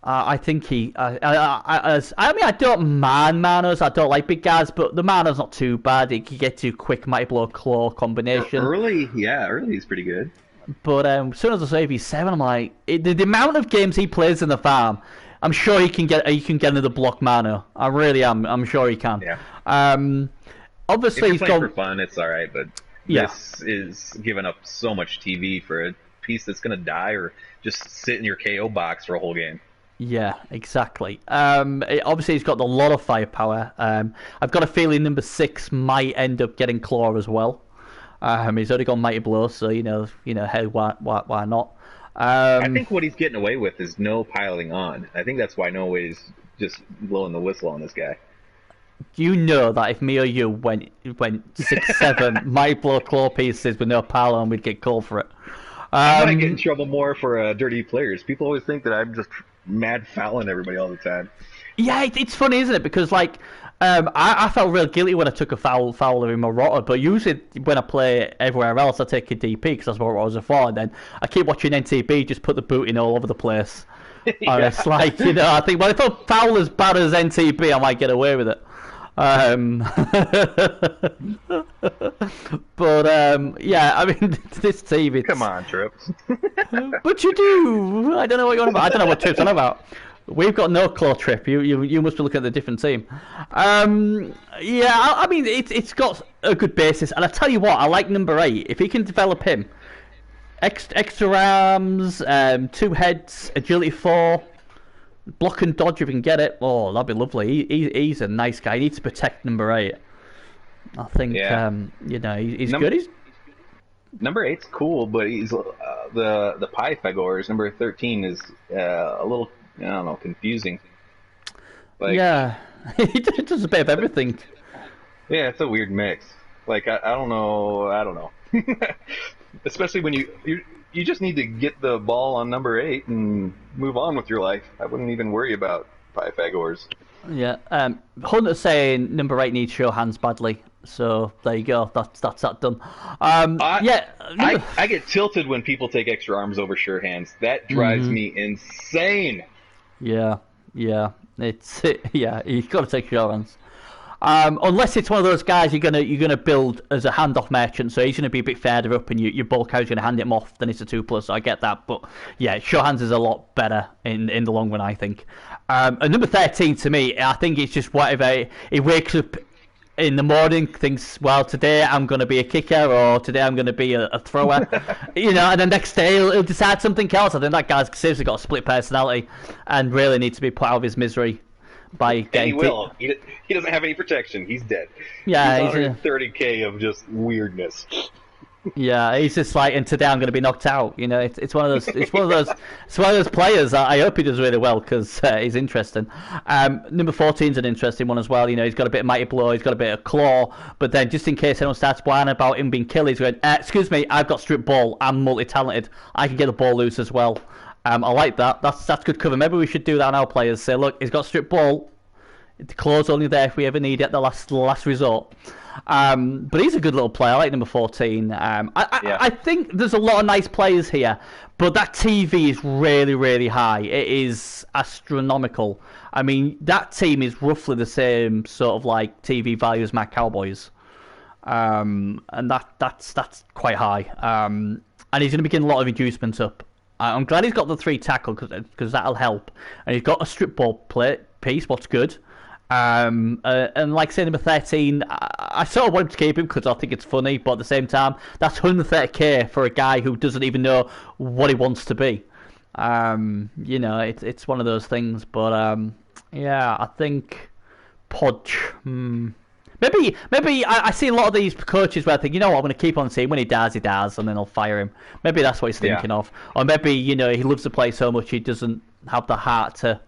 I think I don't mind manas. I don't like big guys, but the mana's not too bad. He can get to quick Mighty Blow Claw combination. Early he's pretty good. But as soon as I say AV7, I'm like, the amount of games he plays in the farm, I'm sure he can get another block mana. I really am. I'm sure he can. Yeah. Obviously, if you're playing for fun, it's all right, but Yeah. this is giving up so much TV for a piece that's going to die or just sit in your KO box for a whole game. Yeah, exactly. Obviously, he's got a lot of firepower. I've got a feeling number 6 might end up getting Claw as well. He's already got Mighty Blow, so hey, why not? I think what he's getting away with is no piling on. I think that's why nobody's just blowing the whistle on this guy. You know that if me or you went 6-7 Mighty Blow Claw pieces with no pile on, we'd get called for it. I might get in trouble more for dirty players. People always think that I'm just mad fouling everybody all the time. Yeah, it's funny, isn't it? Because I felt real guilty when I took a foul in my rotter, but usually when I play everywhere else, I take a DP because that's what I was for. And then I keep watching NTB just put the boot in all over the place. Yeah. And it's like, I think, well, if I foul as bad as NTB, I might get away with it. But yeah, I mean, this team. Come on, Trips. But you do. I don't know what you're on about. I don't know what Trip's on about. We've got no Claw Trip. You must be looking at the different team. Yeah, I mean, it's got a good basis, and I tell you what, I like number 8. If he can develop him, extra arms, 2 heads, agility 4. Block and dodge if we can get it. Oh, that'd be lovely. He's a nice guy. He needs to protect number 8. I think, he's good. Number 8's cool, but he's the Pythagors. Number 13 is a little, I don't know, confusing. Yeah, he does a bit of everything. Yeah, it's a weird mix. I don't know. Especially when you just need to get the ball on number 8 and move on with your life. I wouldn't even worry about Pythagors. Yeah. Hunter's saying number 8 needs show hands badly. So there you go. That's that done. I get tilted when people take extra arms over sure hands. That drives me insane. Yeah. It's you've got to take sure hands. Unless it's one of those guys you're gonna build as a handoff merchant, so he's gonna be a bit further up, and your bulk carrier's gonna hand him off. Then it's a 2+. So I get that, but yeah, sure hands is a lot better in the long run, I think. And number 13 to me, I think it's just whatever he wakes up in the morning, thinks, well, today I'm going to be a kicker, or today I'm going to be a thrower, and then next day he'll decide something else. I think that guy's seriously got a split personality and really needs to be put out of his misery by getting... And he will. He doesn't have any protection. He's dead. Yeah, he's 130k of just weirdness. Yeah, he's just like, and today I'm going to be knocked out. It's one of those players that I hope he does really well because he's interesting. Number 14's an interesting one as well. He's got a bit of Mighty Blow, he's got a bit of Claw, but then just in case anyone starts whining about him being killed, he's going, excuse me, I've got strip ball, I'm multi-talented, I can get the ball loose as well. I like that. That's good cover. Maybe we should do that on our players. Say, look, he's got strip ball. The claw's only there if we ever need it at the last resort. But he's a good little player. I like number 14. I think there's a lot of nice players here, but that TV is really, really high. It is astronomical. I mean, that team is roughly the same sort of like TV value as my Cowboys, and that's quite high. And he's going to be getting a lot of inducements up. I'm glad he's got the 3 tackle because that'll help, and he's got a strip ball piece. What's good. And like say number 13, I sort of want to keep him because I think it's funny, but at the same time, that's 130k for a guy who doesn't even know what he wants to be. It's one of those things, but I think Podge. Maybe I see a lot of these coaches where I think, I'm going to keep on seeing when he does, and then I'll fire him. Maybe that's what he's thinking of, or maybe he loves to play so much he doesn't have the heart to.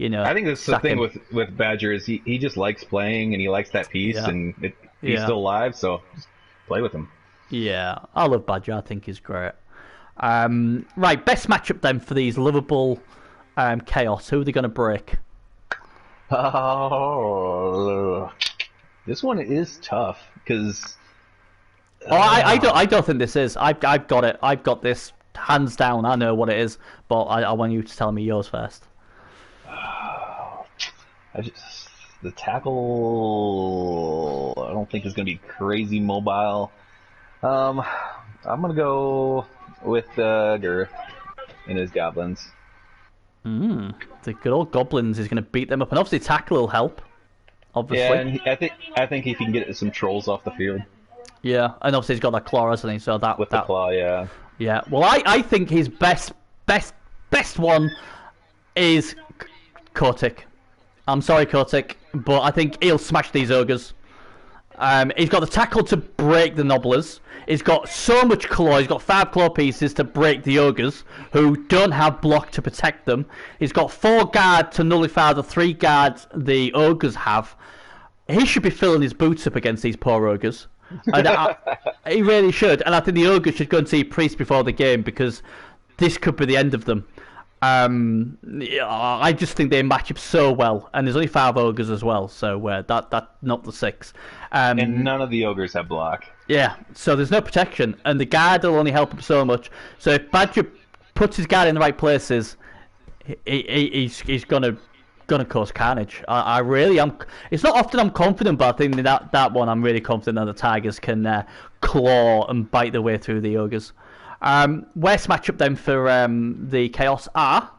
I think that's the thing with Badger is he just likes playing and he likes that piece and he's still alive, so just play with him. Yeah, I love Badger. I think he's great. Right, best matchup then for these lovable Chaos. Who are they going to break? Oh, this one is tough because. I don't think this is. I've got it. I've got this hands down. I know what it is, but I want you to tell me yours first. The tackle, I don't think is going to be crazy mobile. I'm going to go with Girth and his goblins. The good old goblins is going to beat them up, and obviously tackle will help. Obviously, yeah, and I think if he can get some trolls off the field. Yeah, and obviously he's got that claw, hasn't he? So that With the claw, yeah. Yeah. Well, I think his best one is Kotick. I'm sorry, Kotick, but I think he'll smash these ogres. He's got the tackle to break the nobblers. He's got so much claw. He's got 5 claw pieces to break the ogres, who don't have block to protect them. He's got 4 guard to nullify the 3 guards the ogres have. He should be filling his boots up against these poor ogres. And he really should. And I think the ogres should go and see Priest before the game, because this could be the end of them. I just think they match up so well, and there's only 5 ogres as well, so that not the 6. And none of the ogres have block. Yeah, so there's no protection, and the guard will only help him so much. So if Badger puts his guard in the right places, he's gonna cause carnage. I really am. It's not often I'm confident, but I think that one I'm really confident that the Tigers can claw and bite their way through the ogres. Worst matchup then for the Chaos are.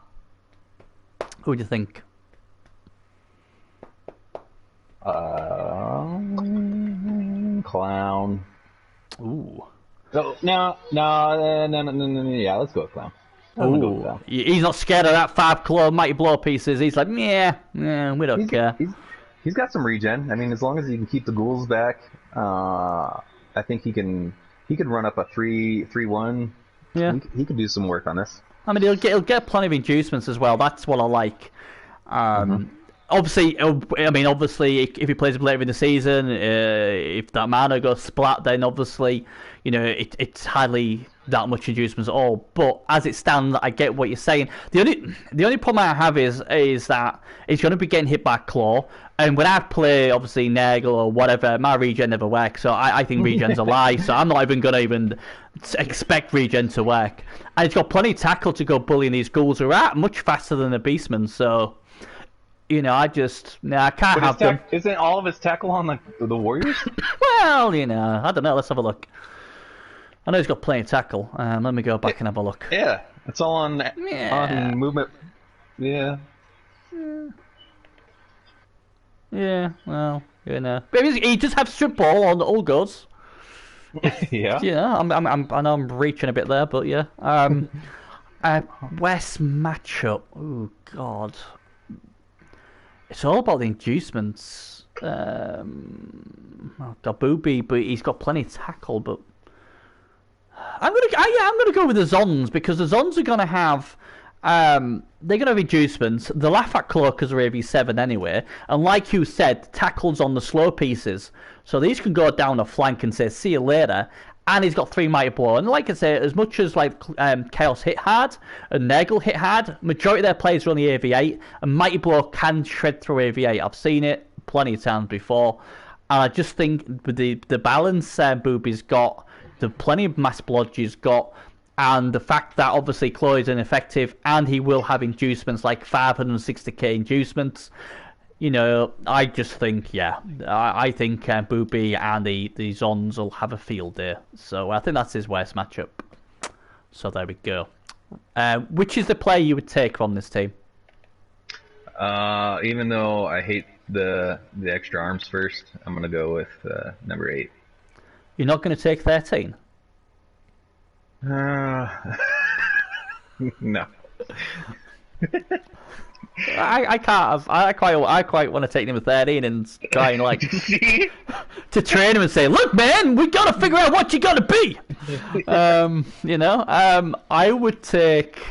Who do you think? Clown. Ooh. No. Yeah, let's go with Clown. Ooh. He's not scared of that 5 claw mighty blow pieces. He's like, yeah, we don't care. He's got some regen. I mean, as long as he can keep the ghouls back, I think he can run up a 3-1. Yeah, he could do some work on this. I mean, he'll get plenty of inducements as well. That's what I like. Obviously, if he plays later in the season, if that mana goes splat, then obviously, it's hardly that much inducements at all. But as it stands, I get what you're saying. The only problem I have is that he's going to be getting hit by claw, and when I play obviously Nagel or whatever, my regen never works. So I think regen's a lie. So I'm not even going to expect regen to work. And he's got plenty of tackle to go bullying these ghouls who are much faster than the beastmen. So. I can't have them. Isn't all of his tackle on the warriors? Well, I don't know. Let's have a look. I know he's got plenty of tackle. Let me go back and have a look. Yeah, it's all on movement. Yeah. Yeah. Well, but he does have strip ball on all goes. Yeah. Yeah. I know I'm reaching a bit there, but yeah. West matchup. Oh God. It's all about the inducements. Booby, but he's got plenty of tackle. But I'm gonna go with the Zons, because the Zons are gonna have they're gonna have inducements. The laugh at claw because they're AV7 anyway, and like you said, tackles on the slow pieces, so these can go down a flank and say see you later. And he's got 3 mighty blow, and like I say, as much as Chaos hit hard and Nagel hit hard, majority of their players are only AV8, and mighty blow can shred through AV8. I've seen it plenty of times before, and I just think with the balance Booby's got, the plenty of mass blodge he's got, and the fact that obviously Chloe is ineffective, and he will have inducements like 560k inducements. I just think, I think Booby and the Zons will have a field day. So I think that's his worst matchup. So there we go. Which is the player you would take from this team? Even though I hate the extra arms first, I'm going to go with number 8. You're not going to take 13? No. I can't. I quite want to take him at 13 and try and to train him and say, look, man, we got to figure out what you're gonna be. I would take.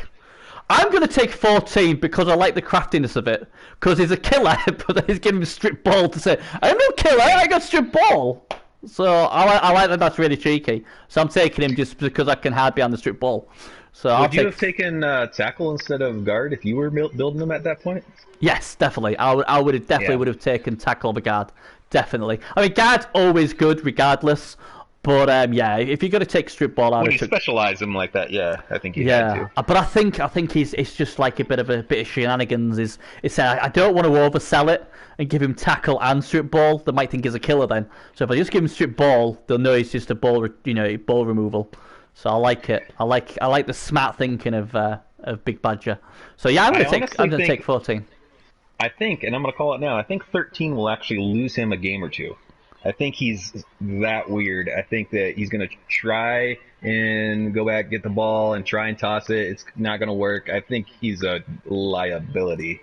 I'm gonna take 14 because I like the craftiness of it. Because he's a killer, but he's giving him strip ball to say, I'm no killer. I got strip ball. So I like that. That's really cheeky. So I'm taking him just because I can hide behind the strip ball. So would you have taken tackle instead of guard if you were building them at that point? Yes, definitely. I would have definitely would have taken tackle over guard. Definitely. I mean, guard's always good regardless. But if you're going to take strip ball out, when you specialize him like that, I think you had to. But I think it's just like a bit of shenanigans. It's I don't want to oversell it and give him tackle and strip ball. They might think he's a killer then. So if I just give him strip ball, they'll know it's just a ball removal. So I like it. I like the smart thinking of Big Badger. So I'm gonna take 14. I think, and I'm gonna call it now. I think 13 will actually lose him a game or two. I think he's that weird. I think that he's going to try and go back, get the ball, and try and toss it. It's not going to work. I think he's a liability.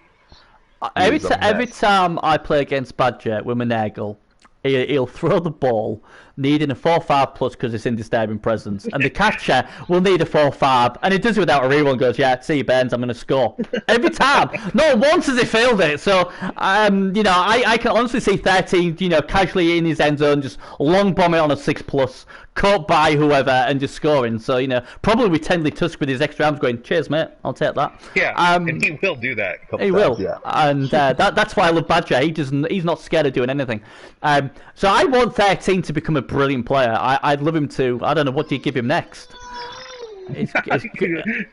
Every time I play against Badger with Monagle, he'll throw the ball, needing a 4-5 plus because it's in disturbing presence, and the catcher will need a 4-5, and he does it without a reroll and goes, yeah, see you, Burns, I'm going to score. Every time. Not once has he failed it, so, I can honestly see 13, casually in his end zone, just long bombing on a 6 plus, caught by whoever, and just scoring. So, probably with Tenley Tusk with his extra arms going, cheers, mate, I'll take that. Yeah, and he will do that a couple he times. Will. Yeah. And that's why I love Badger. He's not scared of doing anything. So I want 13 to become a brilliant player. I'd love him to. I don't know, what do you give him next?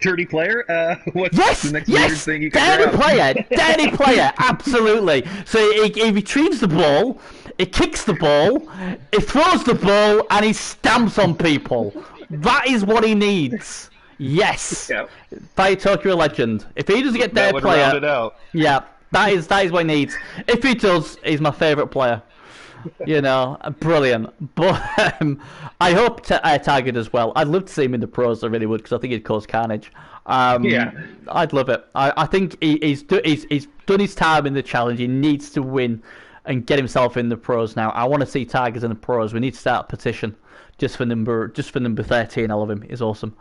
Dirty player? What's the next weird thing you can dirty player, absolutely. So he retrieves the ball, he kicks the ball, he throws the ball, and he stamps on people. That is what he needs. Yes. Yep. Fight Tokyo Legend. If he doesn't get dirty player, round it out. Yeah, that is what he needs. If he does, he's my favourite player. Brilliant. But I hope Target as well. I'd love to see him in the pros. I really would, because I think he'd cause carnage. I'd love it. I think he's done his time in the challenge. He needs to win and get himself in the pros now. I want to see Tigers in the pros. We need to start a petition just for number 13. I love him. He's awesome.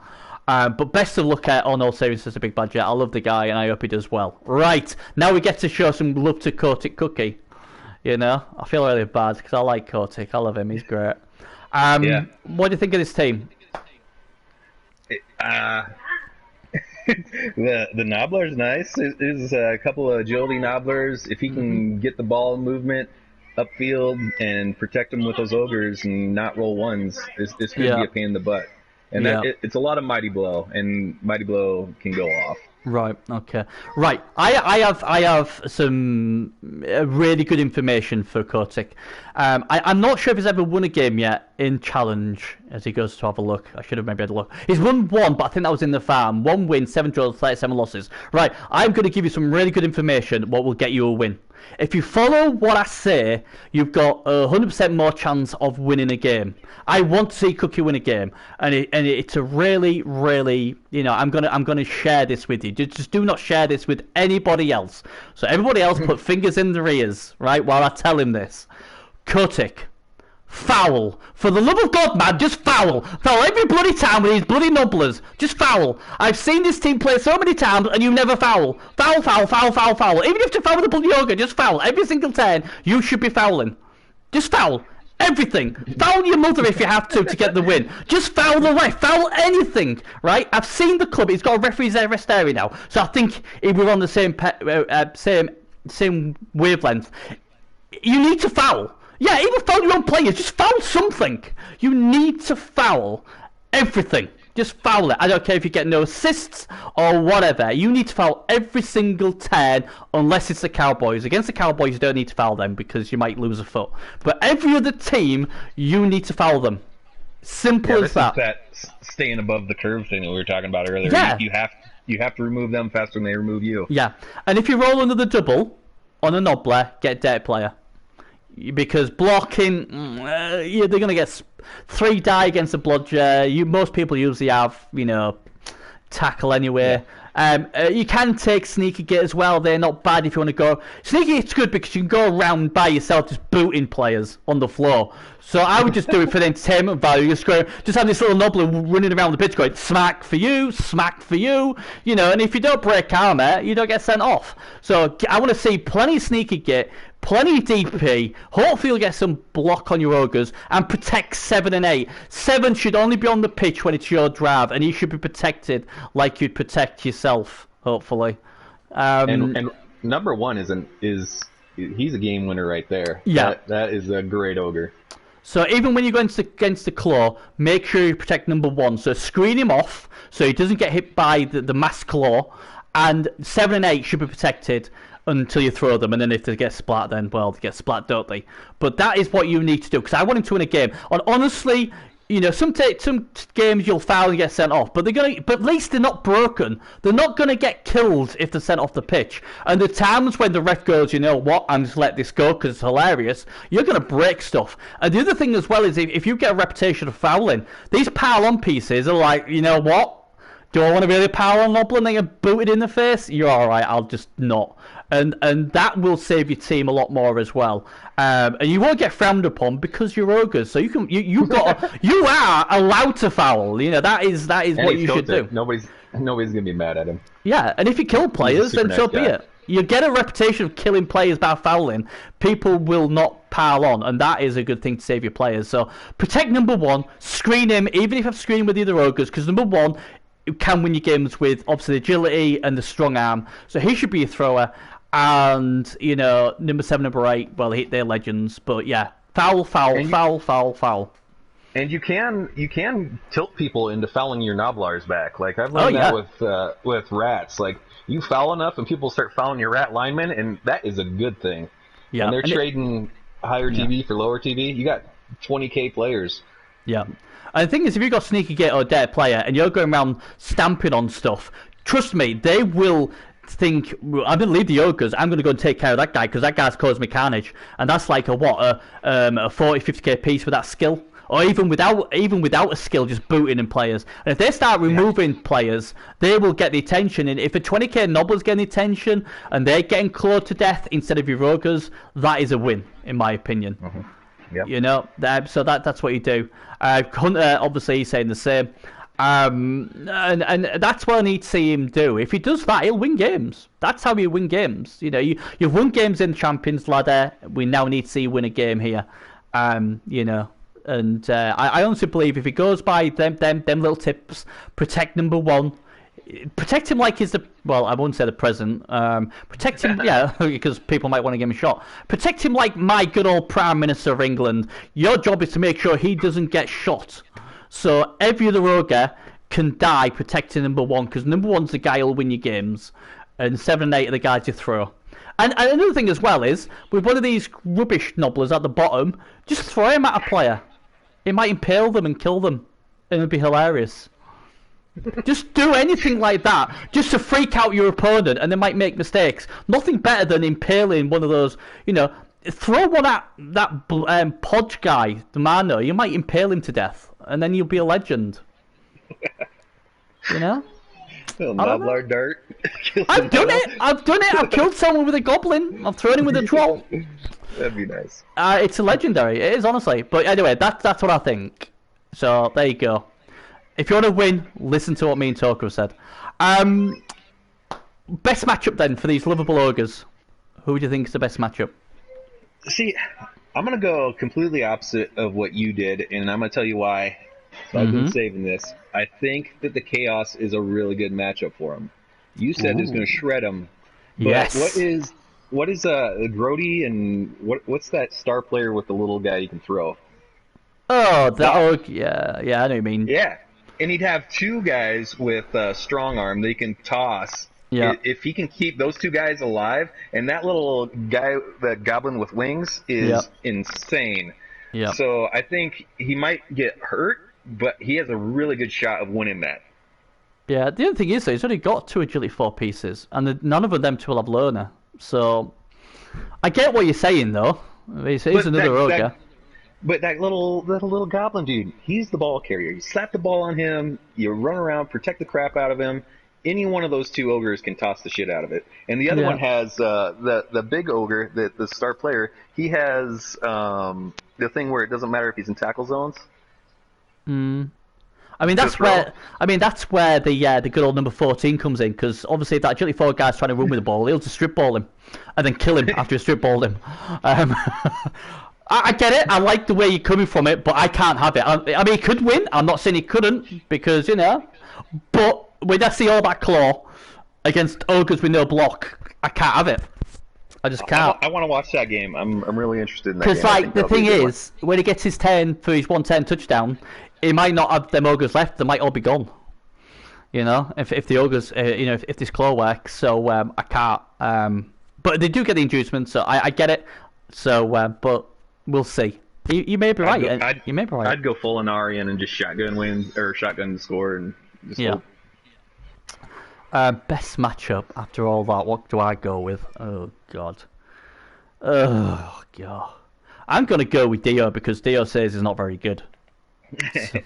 But best of luck on all seriousness, a big budget. I love the guy, and I hope he does well. Right, now we get to show some love to Kotick Cookie. I feel really bad because I like Kotick. I love him. He's great. What do you think of this team? The Nobbler's nice. There's a couple of agility Nobblers. If he can get the ball movement upfield and protect them with those ogres and not roll ones, this could be a pain in the butt. And it's a lot of Mighty Blow, and Mighty Blow can go off. Right. Okay. Right. I have some really good information for Kotick. I'm not sure if he's ever won a game yet in Challenge. As he goes to have a look, I should have maybe had a look. He's won one, but I think that was in the farm. 1 win, 7 draws, 37 losses. Right. I'm going to give you some really good information. What will get you a win? If you follow what I say, you've got 100% more chance of winning a game. I want to see Cookie win a game, and it's a really, really, I'm gonna share this with you. Just do not share this with anybody else. So everybody else put fingers in their ears, right, while I tell him this. Kotick, foul. For the love of God, man, just foul. Foul every bloody time with these bloody nubblers. Just foul. I've seen this team play so many times, and you never foul. Foul, foul, foul, foul, foul. Even if you have to foul with the bloody yoga, just foul. Every single turn, you should be fouling. Just foul. Everything. Foul your mother if you have to get the win. Just foul the ref. Foul anything, right? I've seen the club. He's got a referee's rest area now, so I think if we're on the same wavelength, you need to foul. Yeah, even foul your own players. Just foul something. You need to foul everything. Just foul it. I don't care if you get no assists or whatever. You need to foul every single turn unless it's the Cowboys. Against the Cowboys, you don't need to foul them because you might lose a foot. But every other team, you need to foul them. Simple as that. That staying above the curve thing that we were talking about earlier. Yeah. You have to remove them faster than they remove you. Yeah. And if you roll under the double on a Nobbler, get dirty player. Because blocking, they're going to get 3 die against a bludger. Most people usually have, tackle anyway. Yeah. You can take Sneaky Git as well. They're not bad if you want to go. Sneaky Git's good because you can go around by yourself just booting players on the floor. So I would just do it for the entertainment value. Just have this little Nobbler running around the pitch going, smack for you, and if you don't break armor, you don't get sent off. So I want to see plenty of Sneaky Git, plenty of DP. Hopefully you'll get some block on your ogres and protect 7 and 8. 7 should only be on the pitch when it's your drive, and you should be protected like you'd protect yourself. Hopefully. And number 1 is he's a game winner right there. Yeah, that is a great ogre. So even when you go against the claw, make sure you protect number 1. So screen him off so he doesn't get hit by the mass claw, and 7 and 8 should be protected until you throw them, and then if they get splat, then, well, they get splat, don't they? But that is what you need to do, because I want him to win a game. And honestly, You know, some games you'll foul and get sent off, but but at least they're not broken. They're not gonna get killed if they're sent off the pitch. And the times when the ref goes, you know what, I'm just let this go because it's hilarious. You're gonna break stuff. And the other thing as well is if you get a reputation of fouling, these pile-on pieces are like, you know what? Do I want to really power on Noblin and then get booted in the face? You're all right. I'll just not. And that will save your team a lot more as well. And you won't get frowned upon because you're ogres. So you are allowed to foul. You know that is what you should do. Nobody's gonna be mad at him. Yeah, and if you kill players, then so be it. You get a reputation of killing players by fouling. People will not pile on, and that is a good thing to save your players. So protect number one. Screen him, even if I've screened with the other ogres, because number one can win your games with obviously the agility and the strong arm. So he should be a thrower. And, you know, number 7, number 8, well, they're legends. But, yeah, foul. And you can tilt people into fouling your Noblars back. Like, I've learned that with rats. Like, you foul enough and people start fouling your rat linemen, and that is a good thing. Yeah. And they're trading higher TV for lower TV. You got 20K players. Yeah. And the thing is, if you've got Sneaky Gate or Dare player and you're going around stamping on stuff, trust me, they will think, I'm going to leave the ogres, I'm going to go and take care of that guy because that guy's caused me carnage. And that's like a 40, 50k piece with that skill. Or even without a skill, just booting in players. And if they start removing players, they will get the attention. And if a 20k Nobbler's getting the attention and they're getting clawed to death instead of your ogres, that is a win, in my opinion. Mm-hmm. Yep. You know, so that's what you do. Hunter, obviously, he's saying the same. And that's what I need to see him do. If he does that, he'll win games. That's how you win games. You know, you've won games in the Champions Ladder. We now need to see you win a game here. You know, and I honestly believe if he goes by them little tips, protect number one. Protect him like he's the, well, I won't say the president. Protect him, yeah, because people might want to give him a shot. Protect him like my good old Prime Minister of England. Your job is to make sure he doesn't get shot. So every other ogre can die protecting number one, because number one's the guy who'll win your games, and 7 and 8 are the guys you throw. And another thing as well is, with one of these rubbish nobblers at the bottom, just throw him at a player. It might impale them and kill them, and it'd be hilarious. Just do anything like that, just to freak out your opponent, and they might make mistakes. Nothing better than impaling one of those, you know, throw one at that Podge guy, the Mano, you might impale him to death, and then you'll be a legend. You know? Nobbler dart. I've done it! I've killed someone with a goblin, I've thrown him with a troll. That'd be nice. It's legendary, it is, honestly. But anyway, that's what I think. So, there you go. If you want to win, listen to what me and Toka have said. Best matchup then for these lovable ogres. Who do you think is the best matchup? See, I'm going to go completely opposite of what you did, and I'm going to tell you why. So I've been saving this. I think that the Chaos is a really good matchup for him. You said it's going to shred him. But yes. What is Grody, and what's that star player with the little guy you can throw? Oh, yeah, I know what you mean. Yeah. And he'd have 2 guys with strong arm that he can toss. Yeah. If he can keep those 2 guys alive, and that little guy, that goblin with wings, is insane. Yeah. So I think he might get hurt, but he has a really good shot of winning that. Yeah, the other thing is, he's only got 2 agility 4 pieces, and none of them 2 will have learner. So I get what you're saying, though. He's another ogre. But that little goblin dude, he's the ball carrier. You slap the ball on him, you run around, protect the crap out of him. Any one of those 2 ogres can toss the shit out of it. And the other one has the big ogre, the star player. He has the thing where it doesn't matter if he's in tackle zones. I mean that's where the good old number 14 comes in, because obviously if that agility 4 guy's trying to run with the ball, he'll just strip ball him and then kill him after he strip balled him. I get it. I like the way you're coming from it, but I can't have it. I mean, he could win. I'm not saying he couldn't, because, you know, but when I see all that claw against ogres with no block, I can't have it. I just can't. I want to watch that game. I'm really interested in that game. Because, like, the thing is, when he gets his 10 for his 110 touchdown, he might not have them ogres left. They might all be gone. You know, if the ogres, you know, if this claw works. So I can't. But they do get the inducement, so I get it. So, but we'll see. You may be right. You may be right. I'd go full Anarian and just shotgun wins or shotgun score and just hope. Best matchup after all that. What do I go with? Oh god. Oh god. I'm gonna go with Dio because Dio says he's not very good. So.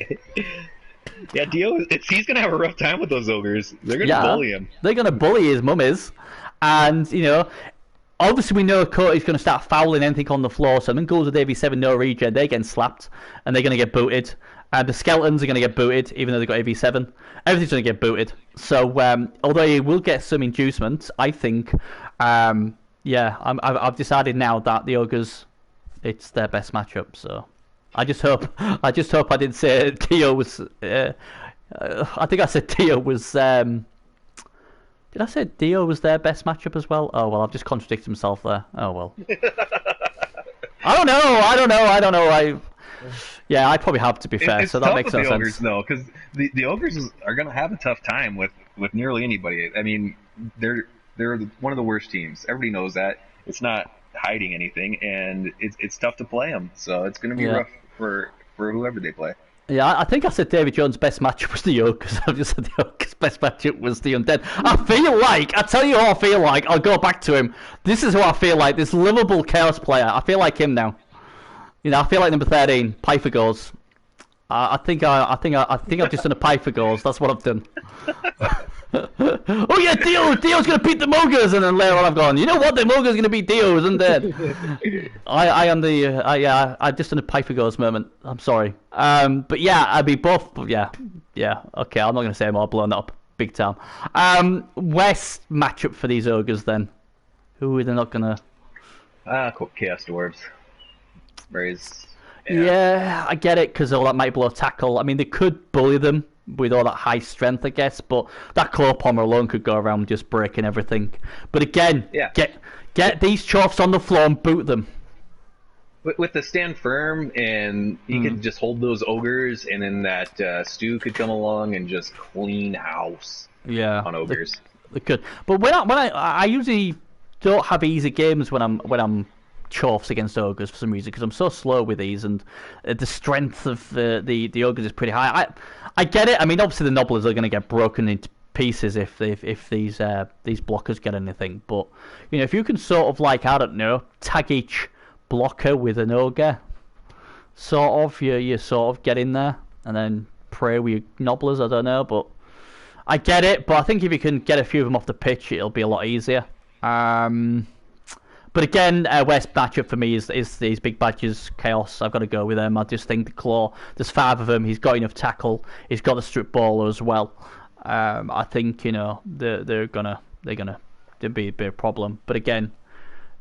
Yeah, Dio. He's gonna have a rough time with those ogres. They're gonna bully him. They're gonna bully his mummies, and obviously we know Cody's gonna start fouling anything on the floor. So then goes with AV7 no regen. They're getting slapped, and they're gonna get booted. The skeletons are going to get booted, even though they've got AV7. Everything's going to get booted. So, although he will get some inducements, I think, I've decided now that the Ogres, it's their best matchup. So, I just hope I didn't say Dio was. I think I said Dio was. Did I say Dio was their best matchup as well? Oh well, I've just contradicted myself there. Oh well. I don't know. Yeah, I probably have, to be fair, so that makes no sense. Ogres, though, because the Ogres are going to have a tough time with nearly anybody. I mean, they're one of the worst teams. Everybody knows that. It's not hiding anything, and it's tough to play them. So it's going to be rough for whoever they play. Yeah, I think I said David Jones' best matchup was the Ogres. I've just said the Ogres' best matchup was the Undead. I tell you what I feel like. I'll go back to him. This is who I feel like. This livable Chaos player. I feel like him now. I feel like number 13, Pythagoras. I think I've just done a Pythagoras. That's what I've done. Oh yeah, Dio's gonna beat the Mogers, and then later on I've gone. You know what? The Mogers gonna beat Dio, isn't it? I just done a Pythagoras moment. I'm sorry. But yeah, I'd be both. Yeah. Okay, I'm not gonna say more. I've blown that up big time. West matchup for these Ogres then. Who are they not gonna? Chaos Dwarves. Yeah, I get it, because all that might blow tackle. I mean, they could bully them with all that high strength, I guess, but that claw pommer alone could go around just breaking everything. But again, get these chuffs on the floor and boot them. With the stand firm, and you could just hold those ogres, and then that Stu could come along and just clean house. On ogres. They could, but when I usually don't have easy games when I'm chuffs against ogres for some reason, because I'm so slow with these, and the strength of the ogres is pretty high. I get it. I mean, obviously the nobblers are going to get broken into pieces if these blockers get anything. But if you can sort of I don't know, tag each blocker with an ogre, sort of you sort of get in there and then pray with your nobblers. I don't know, but I get it. But I think if you can get a few of them off the pitch, it'll be a lot easier. But again, West matchup for me is these big badges, Chaos. I've got to go with them. I just think the Claw, there's 5 of them. He's got enough tackle. He's got the strip baller as well. I think they're gonna be a problem. But again,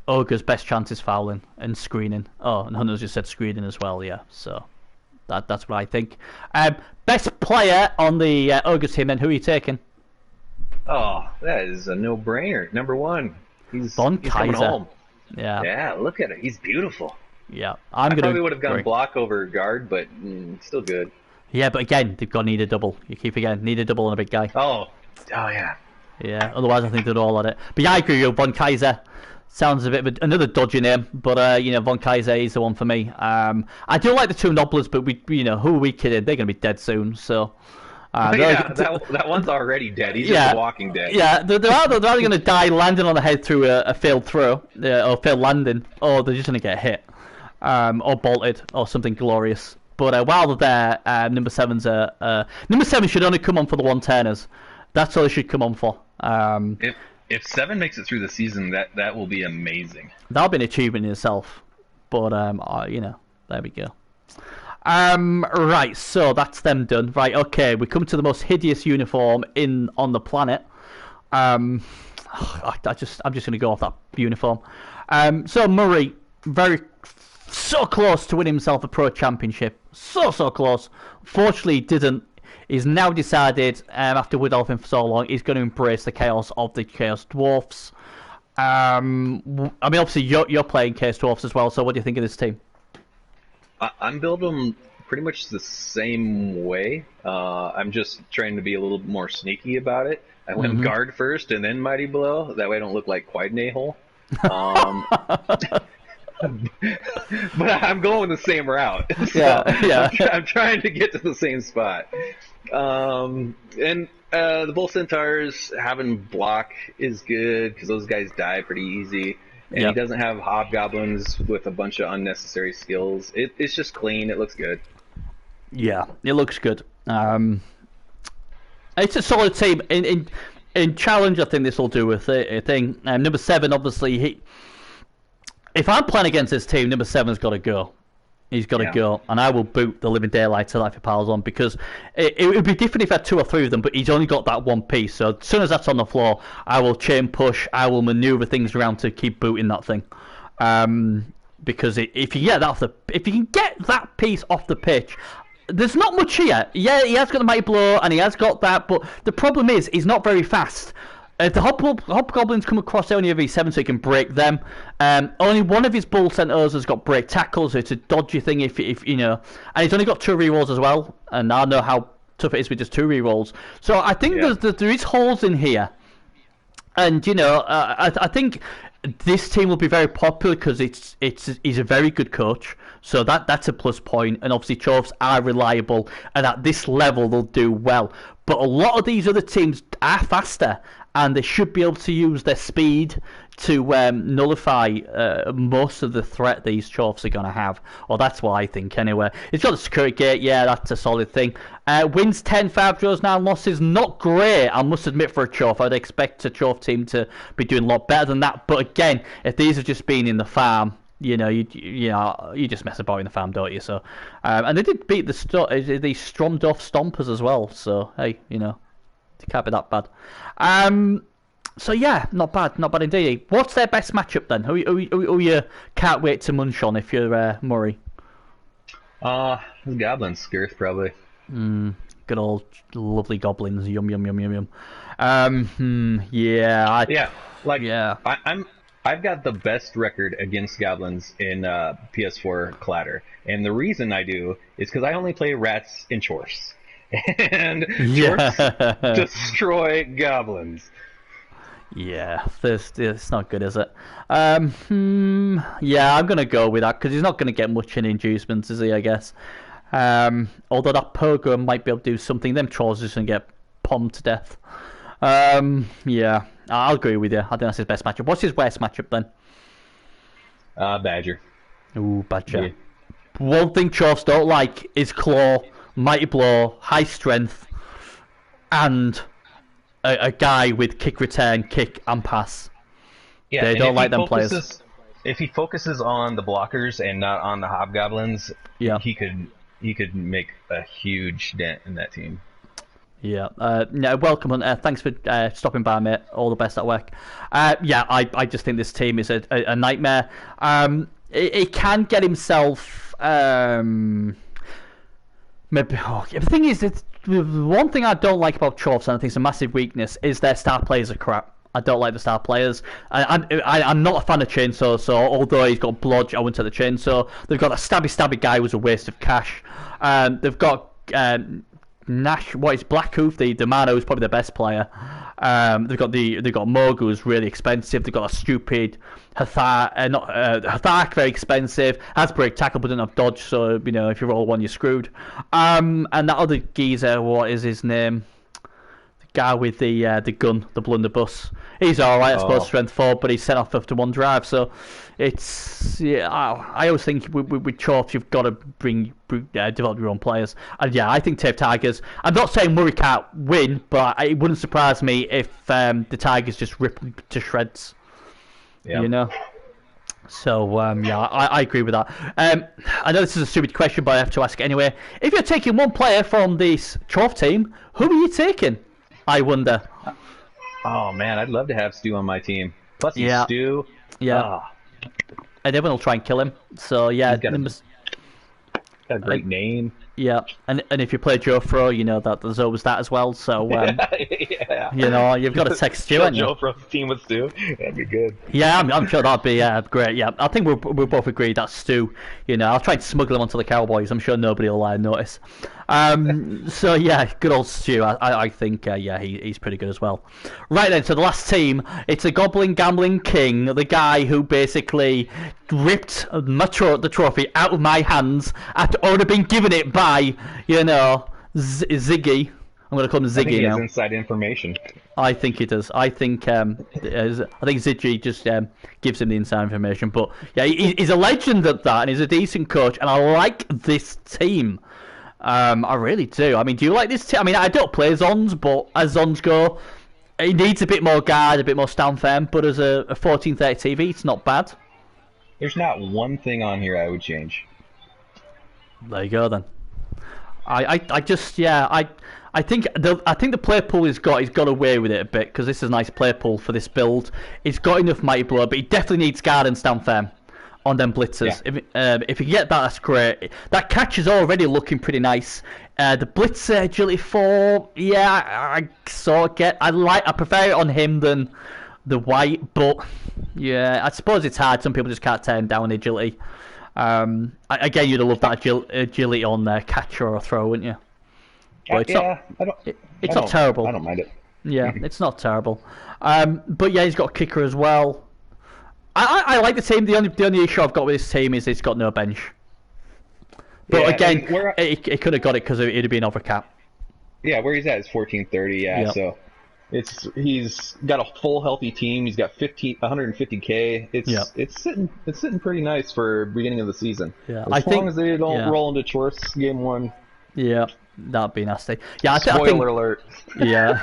Ogre's best chance is fouling and screening. Oh, and Hunter's just said screening as well. Yeah, so that's what I think. Best player on the Ogre's team. Then who are you taking? Oh, that is a no-brainer. Number 1. He's Kaiser. Home. Yeah, look at it. He's beautiful. Yeah, I probably would have gone block over guard, but still good. Yeah, but again, they've got need a double. You keep again need a double on a big guy. Oh yeah. Yeah, otherwise I think they'd all at it. But yeah, I agree with you. Von Kaiser sounds a bit of another dodgy name, but Von Kaiser is the one for me. I do like the 2 nobblers, but who are we kidding? They're going to be dead soon, so. That one's already dead. He's just walking dead. Yeah, they're either going to die landing on the head through a failed throw, or failed landing, or they're just going to get hit, or bolted, or something glorious. But while they're there, number 7's number 7 should only come on for the 1-turners. That's all they should come on for. If 7 makes it through the season, that will be amazing. That'll be an achievement in itself. But there we go. Right, so that's them done. Right, okay, we come to the most hideous uniform on the planet. I'm just gonna go off that uniform. So Murray, so close to winning himself a pro championship, so close. Fortunately, he didn't. He's now decided, after Woodolphin for so long, he's going to embrace the chaos of the Chaos Dwarfs. I mean, obviously you're playing Chaos Dwarfs as well. So what do you think of this team? I'm building pretty much the same way. I'm just trying to be a little more sneaky about it. I went guard first and then Mighty Blow. That way I don't look like quite an a-hole. but I'm going the same route. So Yeah. I'm trying to get to the same spot. And the Bull Centaurs having block is good because those guys die pretty easy. And he doesn't have hobgoblins with a bunch of unnecessary skills. It's just clean. It looks good. Yeah, it looks good. It's a solid team. In challenge, I think this will do a thing. Number 7, obviously, if I'm playing against this team, number 7's got to go. He's got to go, and I will boot the living daylights out if he piles on, because it would be different if I had 2 or 3 of them, but he's only got that one piece. So as soon as that's on the floor, I will chain push, I will maneuver things around to keep booting that thing. Because if you get that if you can get that piece off the pitch, there's not much here. Yeah, he has got the mighty blow, and he has got that, but the problem is he's not very fast. If the hobgoblins come across only every 7, so he can break them. Only one of his bull centaurs has got break tackles, so it's a dodgy thing if you know. And he's only got 2 rerolls as well, and I know how tough it is with just 2 rerolls. So I think there is holes in here, and you know, I think this team will be very popular because he's a very good coach. So that's a plus point, and obviously Chorfs are reliable, and at this level they'll do well. But a lot of these other teams are faster, and they should be able to use their speed to nullify most of the threat these Chorfs are going to have. Or that's what I think anyway. It's got the security gate, yeah, that's a solid thing. Wins 10, 5 draws, 9 losses, not great, I must admit, for a Chorf. I'd expect a Chorf team to be doing a lot better than that. But again, if these have just been in the farm, you know, you just mess about in the farm, don't you? So, and they did beat the Stromdorf Stompers as well. So hey, you know, it can't be that bad. So yeah, not bad indeed. What's their best matchup then? Who you can't wait to munch on if you're Murray? Goblins, Skirth probably. Good old lovely goblins. Yum yum yum yum yum. I've got the best record against goblins in PS4 Clatter, and the reason I do is because I only play rats and chorfs, and chorfs destroy goblins. Yeah, it's not good, is it? Yeah, I'm gonna go with that because he's not gonna get much in inducements, is he? I guess. Although that Pogo might be able to do something, them trolls are just gonna get bombed to death. Yeah, I'll agree with you. I think that's his best matchup. What's his worst matchup then? Badger. Ooh, Badger. Yeah. One thing Chorfs don't like is claw, mighty blow, high strength, and a guy with kick return, kick and pass. Yeah, they don't like them players. If he focuses on the blockers and not on the hobgoblins, he could make a huge dent in that team. Yeah. Welcome, and thanks for stopping by, mate. All the best at work. I just think this team is a nightmare. He can get himself. Maybe. The thing is, the one thing I don't like about Chorfs, and I think it's a massive weakness, is their star players are crap. I don't like the star players. I'm not a fan of Chainsaw, so although he's got blodge, I wouldn't take the Chainsaw. They've got a stabby guy who's a waste of cash. They've got Nash, what is Blackhoof, the man who's probably the best player. They've got Mogu, who's really expensive. They've got a stupid Hathark, very expensive. Has break tackle but doesn't have dodge, so you know if you roll one you're screwed. And that other geezer, what is his name? The guy with the gun, the blunderbuss. He's alright, I suppose, strength 4, but he's sent off after 1 drive. So it's I always think with Chorfs you've got to develop your own players. And yeah, I think Tape Tigers. I'm not saying Murray can't win, but it wouldn't surprise me if the Tigers just rip them to shreds. Yep. You know. So I agree with that. I know this is a stupid question, but I have to ask it anyway. If you're taking one player from this Chorf team, who are you taking? I wonder. Oh man, I'd love to have Stu on my team. Plus Stu. Yeah. And everyone will try and kill him. So yeah, he's got a great name. Yeah, and if you play Joe Fro, you know that there's always that as well. So you know you've got to text Stu. Joe Fro's team with Stu, that'd be good. Yeah, I'm sure that'd be great. Yeah, I think we both agree that Stu. You know, I'll try and smuggle him onto the Cowboys. I'm sure nobody will notice. So yeah, good old Stu. I think he's pretty good as well. Right then, so the last team, it's a Goblin Gambling King, the guy who basically ripped the trophy out of my hands after already been given it by, you know, Ziggy. I'm going to call him Ziggy I think he has now. inside information. I think he does. I think Ziggy just gives him the inside information. But yeah, he's a legend at that, and he's a decent coach, and I like this team. I really do. I mean, do you like this team? I mean, I don't play Zons, but as Zons go, it needs a bit more guard, a bit more stand firm. But as a 1430 TV, it's not bad. There's not one thing on here I would change. There you go then. I think the player pool he's got away with it a bit, because this is a nice player pool for this build. He's got enough mighty blow, but he definitely needs guard and stand firm on them blitzers. Yeah. If you get that, that's great. That catch is already looking pretty nice. The blitzer agility 4, yeah, I sort of get. I prefer it on him than the white, but yeah, I suppose it's hard. Some people just can't turn down agility. Again, you'd have loved that agility on their catcher or throw, wouldn't you? But it's not terrible. I don't mind it. Yeah, it's not terrible. But yeah, he's got a kicker as well. I like the team. The only issue I've got with this team is it's got no bench. But yeah, again, it could have got it because it'd have been over cap. Yeah, where he's at is 1430. Yeah, yep. So he's got a full healthy team. He's got 150k. It's sitting pretty nice for beginning of the season. Yeah, as long as they don't roll into Chorus game 1. Yeah. That'd be nasty. Yeah, Spoiler alert. Yeah.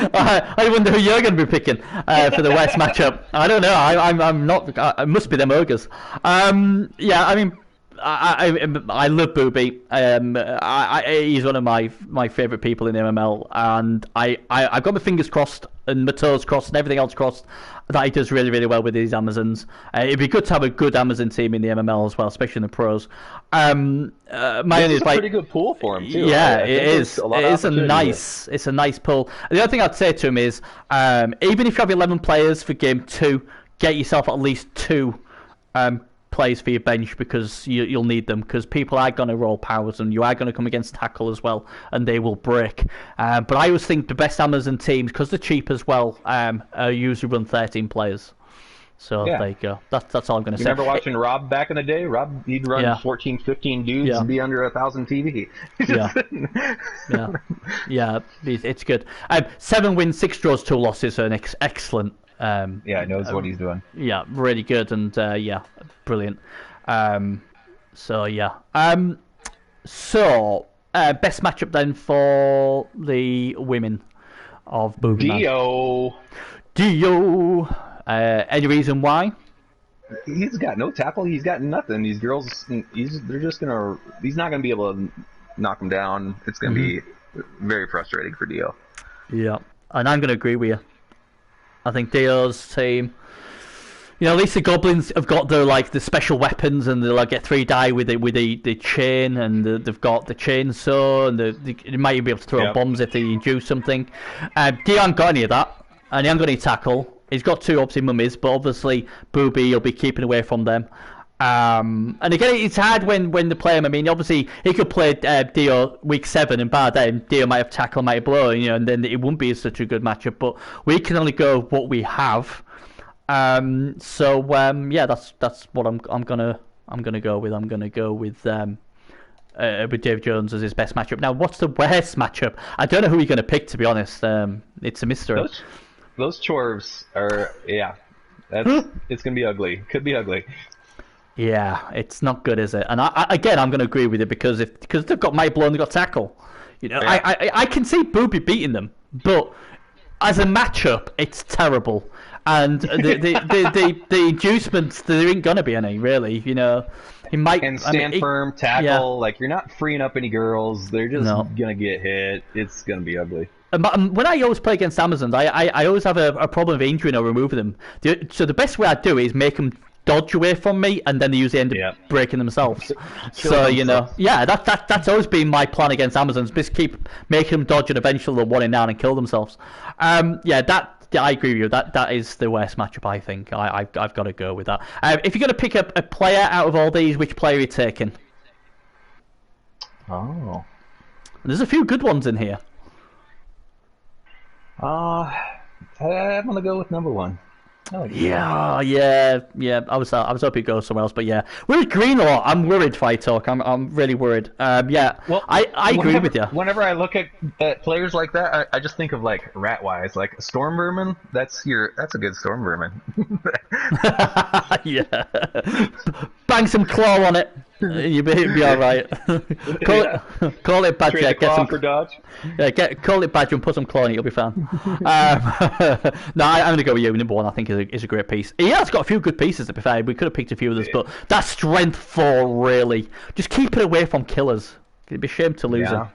I wonder who you're going to be picking for the West matchup. I don't know. I'm not. It must be them ogres. Yeah, I mean, I love Booby. He's one of my favourite people in MML, and I've got my fingers crossed and my toes crossed and everything else crossed that he does really, really well with these Amazons. It'd be good to have a good Amazon team in the MML as well, especially in the pros. This is a pretty good pool for him too. Yeah, it is. It's a nice pool. The other thing I'd say to him is, even if you have 11 players for game 2, get yourself at least 2 players for your bench, because you'll need them, because people are going to roll powers and you are going to come against tackle as well, and they will break. But I always think the best Amazon teams, because they're cheap as well, usually run 13 players. So there you go. That's all I'm going to say. Remember watching Rob back in the day? Rob, he'd run 14, 15 dudes and be under 1,000 TV. It's good. 7 wins, 6 draws, 2 losses, an excellent. He knows what he's doing. Yeah, really good, and brilliant. So best matchup then for the women of Booby. Dio. Any reason why? He's got no tackle. He's got nothing. These girls, he's not gonna be able to knock him down. It's gonna be very frustrating for Dio. Yeah, and I'm gonna agree with you. I think Dio's team, at least the goblins have got the special weapons, and they'll get 3 die with the chain, and they've got the chainsaw, and they might even be able to throw bombs if they induce something. Dio ain't got any of that, and he ain't got any tackle. He's got 2 obviously mummies, but obviously Booby will be keeping away from them. And again, it's hard when they play him. I mean, obviously he could play Dio week 7, and by then Dio might have tackle, might have blow, and then it wouldn't be such a good matchup. But we can only go what we have. That's what I'm gonna go with. I'm gonna go with Dave Jones as his best matchup. Now, what's the worst matchup? I don't know who you're gonna pick, to be honest. It's a mystery. Those chorves are it's gonna be ugly. Could be ugly. Yeah, it's not good, is it? And I'm going to agree with it, because they've got might blow and they've got tackle. I can see Booby beating them, but as a matchup, it's terrible. And the inducements, there ain't gonna be any, really. He might stand firm, tackle. Like, you're not freeing up any girls. They're just gonna get hit. It's gonna be ugly. When I always play against Amazons, I always have a problem of injuring or removing them. So the best way I do is make them dodge away from me, and then they usually end up breaking themselves. That's always been my plan against Amazons. Just keep making them dodge, and eventually they'll 1-in-9 and kill themselves. I agree with you. That is the worst matchup, I think. I've got to go with that. If you're going to pick up a player out of all these, which player are you taking? Oh. There's a few good ones in here. I'm going to go with number 1. I like Yeah. I was hoping it'd go somewhere else, but yeah, we're green a lot. I'm worried, Fight Talk. I'm really worried. Yeah, Well, I agree with you. Whenever I look at players like that, I just think of like rat-wise, like Storm Vermin. That's a good Storm Vermin. Yeah, bang some claw on it. You'll be all right. Call it badger. Trade the claw for dodge. Yeah, call it badger and put some claw in it. You'll be fine. No, I'm gonna go with you. Number one, I think is a great piece. He has got a few good pieces. To be fair, we could have picked a few others, but that strength 4 really just keep it away from killers. It'd be a shame to lose him.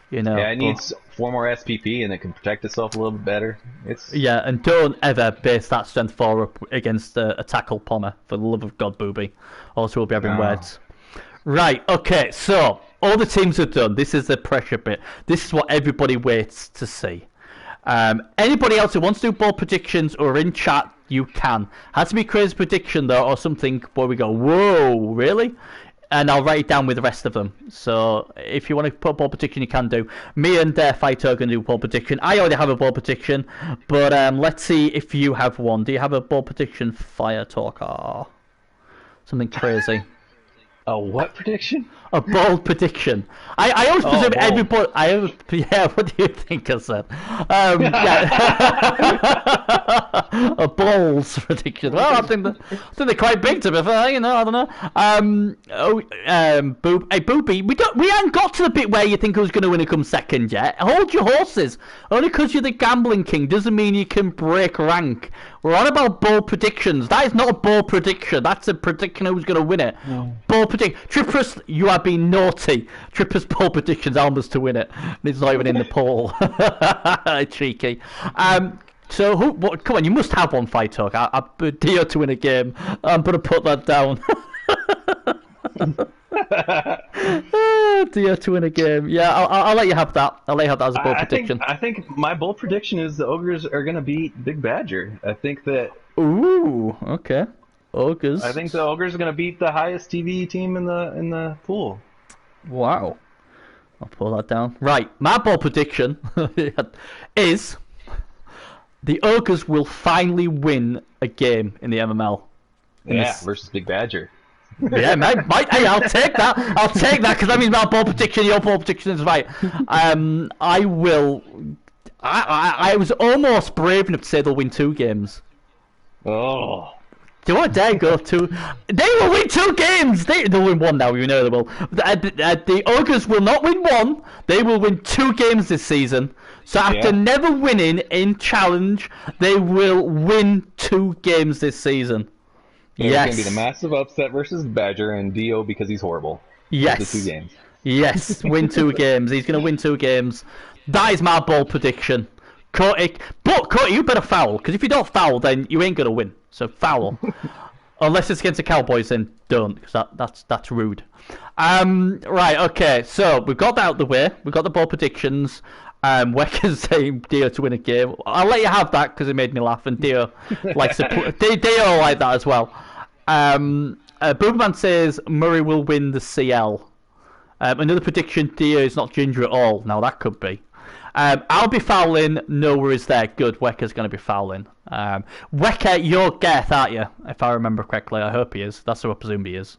You know. Yeah, it needs 4 more SPP and it can protect itself a little bit better. Yeah, and don't ever base that strength 4 up against a tackle pommer, for the love of God, Booby. Also, we'll be having words. Right, okay, so all the teams are done. This is the pressure bit. This is what everybody waits to see. Anybody else who wants to do ball predictions or in chat, you can. Has to be crazy prediction though, or something where we go, whoa, really? And I'll write it down with the rest of them. So if you want to put a ball prediction, you can do. Me and Fighter are going to do a ball prediction. I already have a ball prediction, but let's see if you have one. Do you have a ball prediction, Fire Talker? Something crazy. A what prediction? A bold prediction. I always presume everybody. Yeah. What do you think I said? Yeah. A balls prediction. Well, I think they're quite big to be fair. You know, I don't know. Booby. We haven't got to the bit where you think who's going to win and come second yet. Hold your horses. Only because you're the gambling king doesn't mean you can break rank. We're on about bold predictions. That is not a bold prediction. That's a prediction who's going to win it. Bold prediction. Trippers, you are being naughty. Trippers' bold predictions almost to win it. It's not even in the poll. Cheeky. So, come on, you must have one, Fight Talk. I Dio to win a game. I'm going to put that down. Dio to win a game. Yeah, I'll let you have that. I'll let you have that as a bold prediction. I think my bold prediction is the Ogres are going to beat Big Badger. I think that... Ooh, okay. Ogres. I think the Ogres are going to beat the highest TV team in the pool. Wow. I'll pull that down. Right, my bold prediction is the Ogres will finally win a game in the MML. Versus Big Badger. Yeah, hey, I'll take that. I'll take that because that means my ball prediction, your ball prediction is right. I will. I was almost brave enough to say they'll win 2 games. Oh. Do you want to dare go 2? They will win 2 games. They'll win 1 now. You know they will. The Ogres will not win 1. They will win 2 games this season. So after never winning in Challenge, they will win 2 games this season. It's going to be the massive upset versus Badger and Dio because he's horrible. Yes. The 2 games. Yes, win 2 games. He's going to win 2 games. That is my bold prediction. Cody, you better foul, because if you don't foul, then you ain't going to win. So foul. Unless it's against the Cowboys, then don't, because that's rude. Right, okay, so we've got that out of the way. We've got the bold predictions. Wecker's saying Dio to win a game. I'll let you have that, because it made me laugh, and Dio likes to Dio like that as well. Booberman says Murray will win the CL. Another prediction, Dio is not ginger at all. Now that could be. I'll be fouling. No worries there. Good. Wecker's going to be fouling. Wecker, you're Gareth, aren't you? If I remember correctly. I hope he is. That's who I presume he is.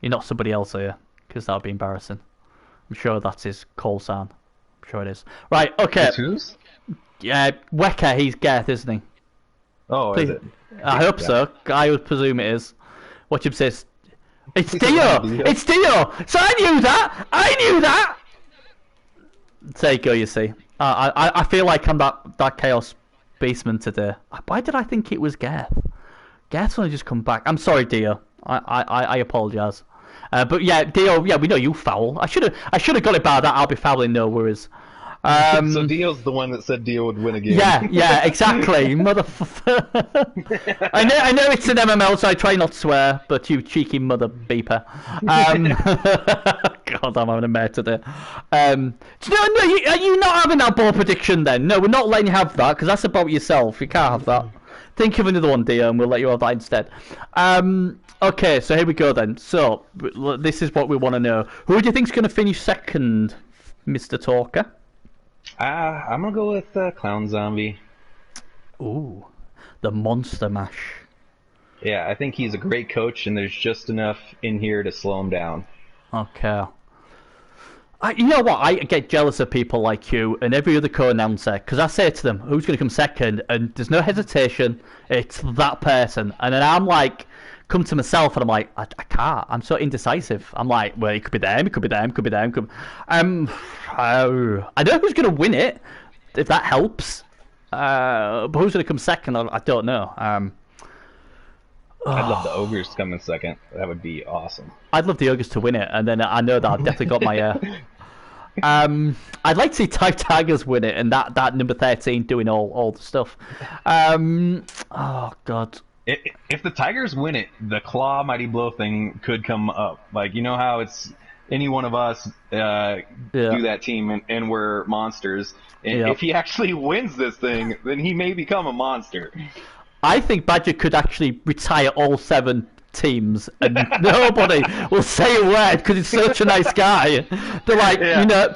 You're not somebody else here, because that would be embarrassing. I'm sure that's his call sign. I'm sure it is. Right, okay. Who's? Yeah, Wecker, he's Gareth, isn't he? Oh, Please. Is it? I hope so. I would presume it is. Watch him say, it's Dio! It's Dio! So I knew that! There you go, you see. I feel like I'm that Chaos Beastman today. Why did I think it was Gareth? Gareth's only just come back. I'm sorry, Dio. I apologise. But yeah, Dio, yeah, we know you foul. I should have got it by that. I'll be fouling, no worries. So Dio's the one that said Dio would win a game. Yeah, exactly. Motherfucker. I know it's an MML, so I try not to swear, but you cheeky mother beeper. God, I'm having a mare today. Are you not having that ball prediction then? No, we're not letting you have that, because that's about yourself. You can't have that. Think of another one, Dio, and we'll let you have that instead. Okay, so here we go then. So, this is what we want to know. Who do you think's going to finish second, Mr. Talker? I'm going to go with Clown Zombie. Ooh. The Monster Mash. Yeah, I think he's a great coach, and there's just enough in here to slow him down. Okay. You know what? I get jealous of people like you and every other co-announcer, because I say to them, who's going to come second? And there's no hesitation. It's that person. And then I'm like, come to myself, and I'm like, I can't. I'm so indecisive. I'm like, well, it could be them, it could be them, it could be them. It could... I know who's going to win it, if that helps. But who's going to come second, I don't know. I'd love the Ogres to come in second. That would be awesome. I'd love the Ogres to win it, and then I know that I've definitely got my... I'd like to see Tigers win it, and that number 13 doing all the stuff. Oh, God. If the Tigers win it, the Claw Mighty Blow thing could come up. Like, you know how it's any one of us do that team, and we're monsters. And if he actually wins this thing, then he may become a monster. I think Badger could actually retire all 7 teams, and nobody will say a word because he's such a nice guy. They're like, you know,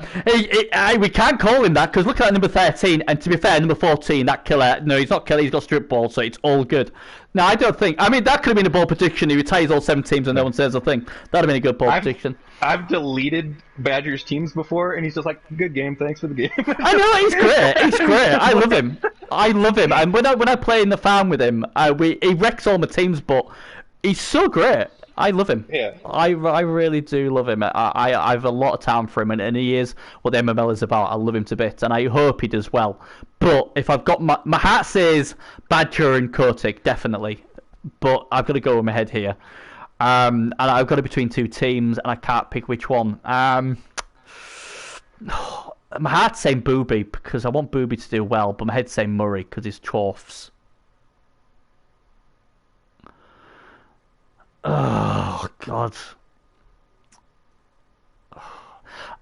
we can't call him that because look at number 13, and to be fair, number 14, that killer, no, he's not killer, he's got strip ball, so it's all good. Now, I don't think, I mean, that could have been a bold prediction. He retires all 7 teams and no one says a thing. That would have been a good bold prediction. I've deleted Badgers teams before, and he's just like, good game, thanks for the game. I know, he's great. He's great. I love him. I love him. And when I play in the farm with him, he wrecks all my teams, but he's so great. I love him. Yeah. I really do love him. I have a lot of time for him, and he is what the MML is about. I love him to bits, and I hope he does well. But if I've got my heart says Badger and Kotick, definitely. But I've got to go with my head here. And I've got it between 2 teams, and I can't pick which one. My heart's saying Booby, because I want Booby to do well, but my head's saying Murray, because he's Chorfs. Oh, God.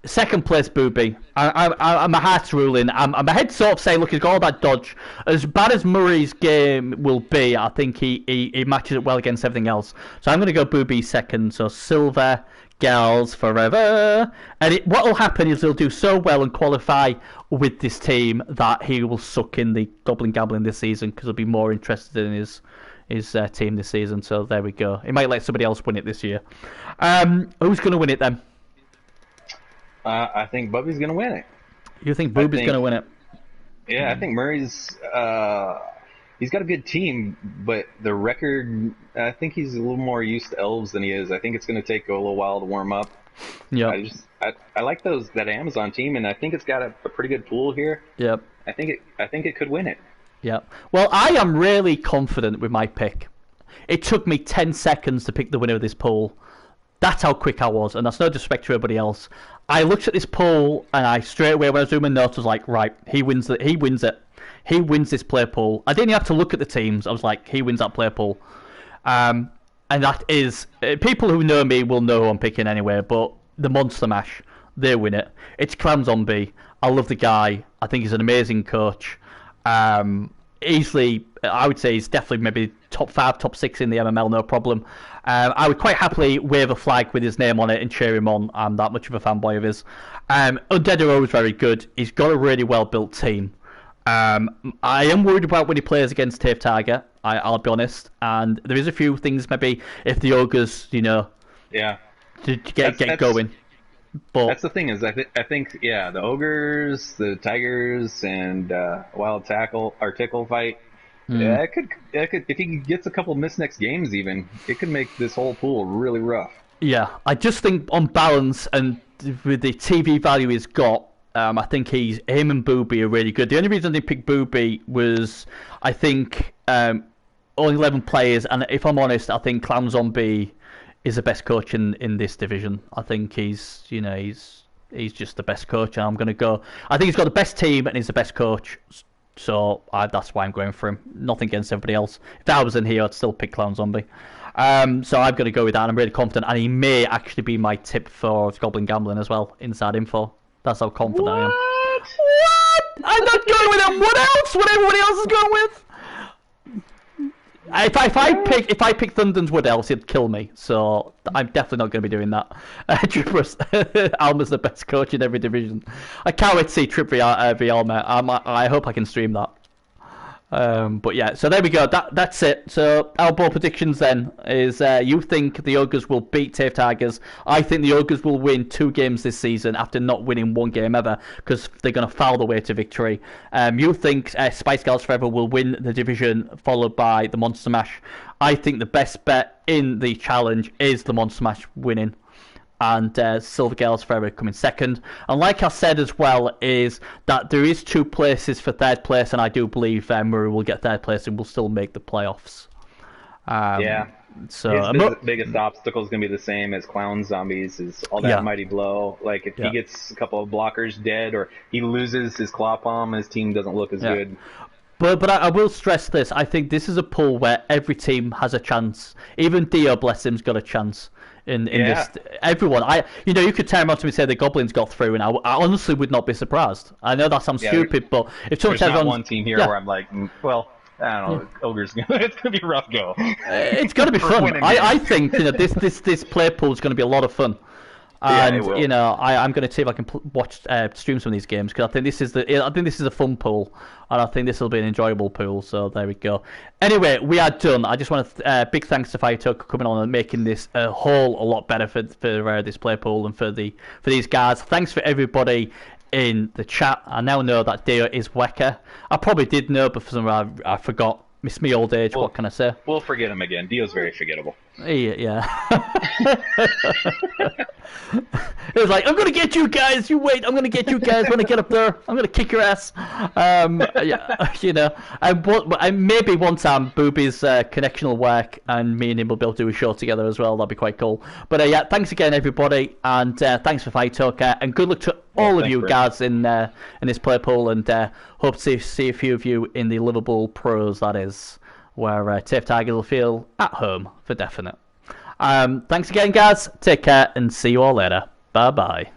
Second place, Booby. My heart's ruling. My head's sort of saying, look, he's got all that dodge. As bad as Murray's game will be, I think he matches it well against everything else. So I'm going to go Booby second. So Silver, Gals, forever. And what will happen is he'll do so well and qualify with this team that he will suck in the Goblin Gambling this season because he'll be more interested in his team this season. So there we go. He might let somebody else win it this year. Who's going to win it then? I think Bubby's going to win it. You think Booby's going to win it? Yeah, I think Murray's... he's got a good team, but the record... I think he's a little more used to elves than he is. I think it's going to take a little while to warm up. Yeah. I like that Amazon team, and I think it's got a pretty good pool here. Yep. I think it could win it. Yeah. Well, I am really confident with my pick. It took me 10 seconds to pick the winner of this poll. That's how quick I was, and that's no disrespect to everybody else. I looked at this poll, and I straight away, when I was doing my notes, was like, right, he wins it. He wins this player poll. I didn't have to look at the teams. I was like, he wins that player poll. And that is... people who know me will know who I'm picking anyway, but the Monster Mash, they win it. It's Clown Zombie. I love the guy. I think he's an amazing coach. Easily, I would say he's definitely maybe top 5, top 6 in the MML, no problem. I would quite happily wave a flag with his name on it and cheer him on. I'm that much of a fanboy of his. Undead Hero is very good. He's got a really well-built team. I am worried about when he plays against Tave Tiger, I'll be honest. And there is a few things, maybe, if the Ogres, to get going. But that's the thing is, I think the Ogres, the Tigers, and Wild Tickle fight. Yeah, it could if he gets a couple missed next games, even it could make this whole pool really rough. Yeah, I just think on balance and with the TV value he's got, I think him and Booby are really good. The only reason they picked Booby was I think only 11 players, and if I'm honest, I think Clown Zombie is the best coach in this division. I think he's just the best coach, and I'm going to go. I think he's got the best team and he's the best coach. So that's why I'm going for him. Nothing against everybody else. If I was in here, I'd still pick Clown Zombie. So I'm going to go with that, and I'm really confident. And he may actually be my tip for Goblin Gambling as well, inside info. That's how confident I am. What? I'm not going with him. What else? What everybody else is going with? If I pick Thunden's Wood Elves, he'd kill me. So I'm definitely not going to be doing that. Alma's the best coach in every division. I can't wait to see Trip v Alma. I hope I can stream that. But yeah, so there we go. That's it. So our bold predictions then is you think the Ogres will beat TAFE Tigers. I think the Ogres will win 2 games this season after not winning 1 game ever because they're going to foul the way to victory. You think Spice Girls Forever will win the division followed by the Monster Mash. I think the best bet in the challenge is the Monster Mash winning. And Silver Girls Forever coming second. And like I said as well, is that there is 2 places for third place, and I do believe Murray will get third place and will still make the playoffs. Yeah. So his biggest obstacle is going to be the same as Clown Zombies, is all that mighty blow. Like, if he gets a couple of blockers dead, or he loses his claw palm, his team doesn't look as good. But I will stress this. I think this is a pool where every team has a chance. Even Dio, bless him's got a chance. In this, everyone, you could turn around to me and say the Goblins got through, and I honestly would not be surprised. I know that sounds stupid, but if someone there's not one team here where I'm like, well, I don't know, Ogres, it's gonna be a rough go. It's gonna be fun. I think this play pool is gonna be a lot of fun. And I'm going to see if I can watch stream some of these games because I think this is a fun pool, and I think this will be an enjoyable pool. So there we go. Anyway, we are done. I just want to big thanks to Firetalk for coming on and making this a lot better for this play pool and for these guys. Thanks for everybody in the chat. I now know that Dio is Weka. I probably did know, but for some reason I forgot. Miss me old age. What can I say? We'll forget him again. Dio's very forgettable. Yeah. It was like, I'm gonna get you guys. You wait. I'm gonna get you guys when I get up there. I'm gonna kick your ass. And maybe one time Booby's connection will work, and me and him will be able to do a show together as well. That'd be quite cool. But thanks again, everybody, and thanks for Fight Talk, and good luck to all of you guys in this play pool, and hope to see a few of you in the Liverpool Pros. That is where TAFE Tigers will feel at home for definite. Thanks again, guys. Take care and see you all later. Bye bye.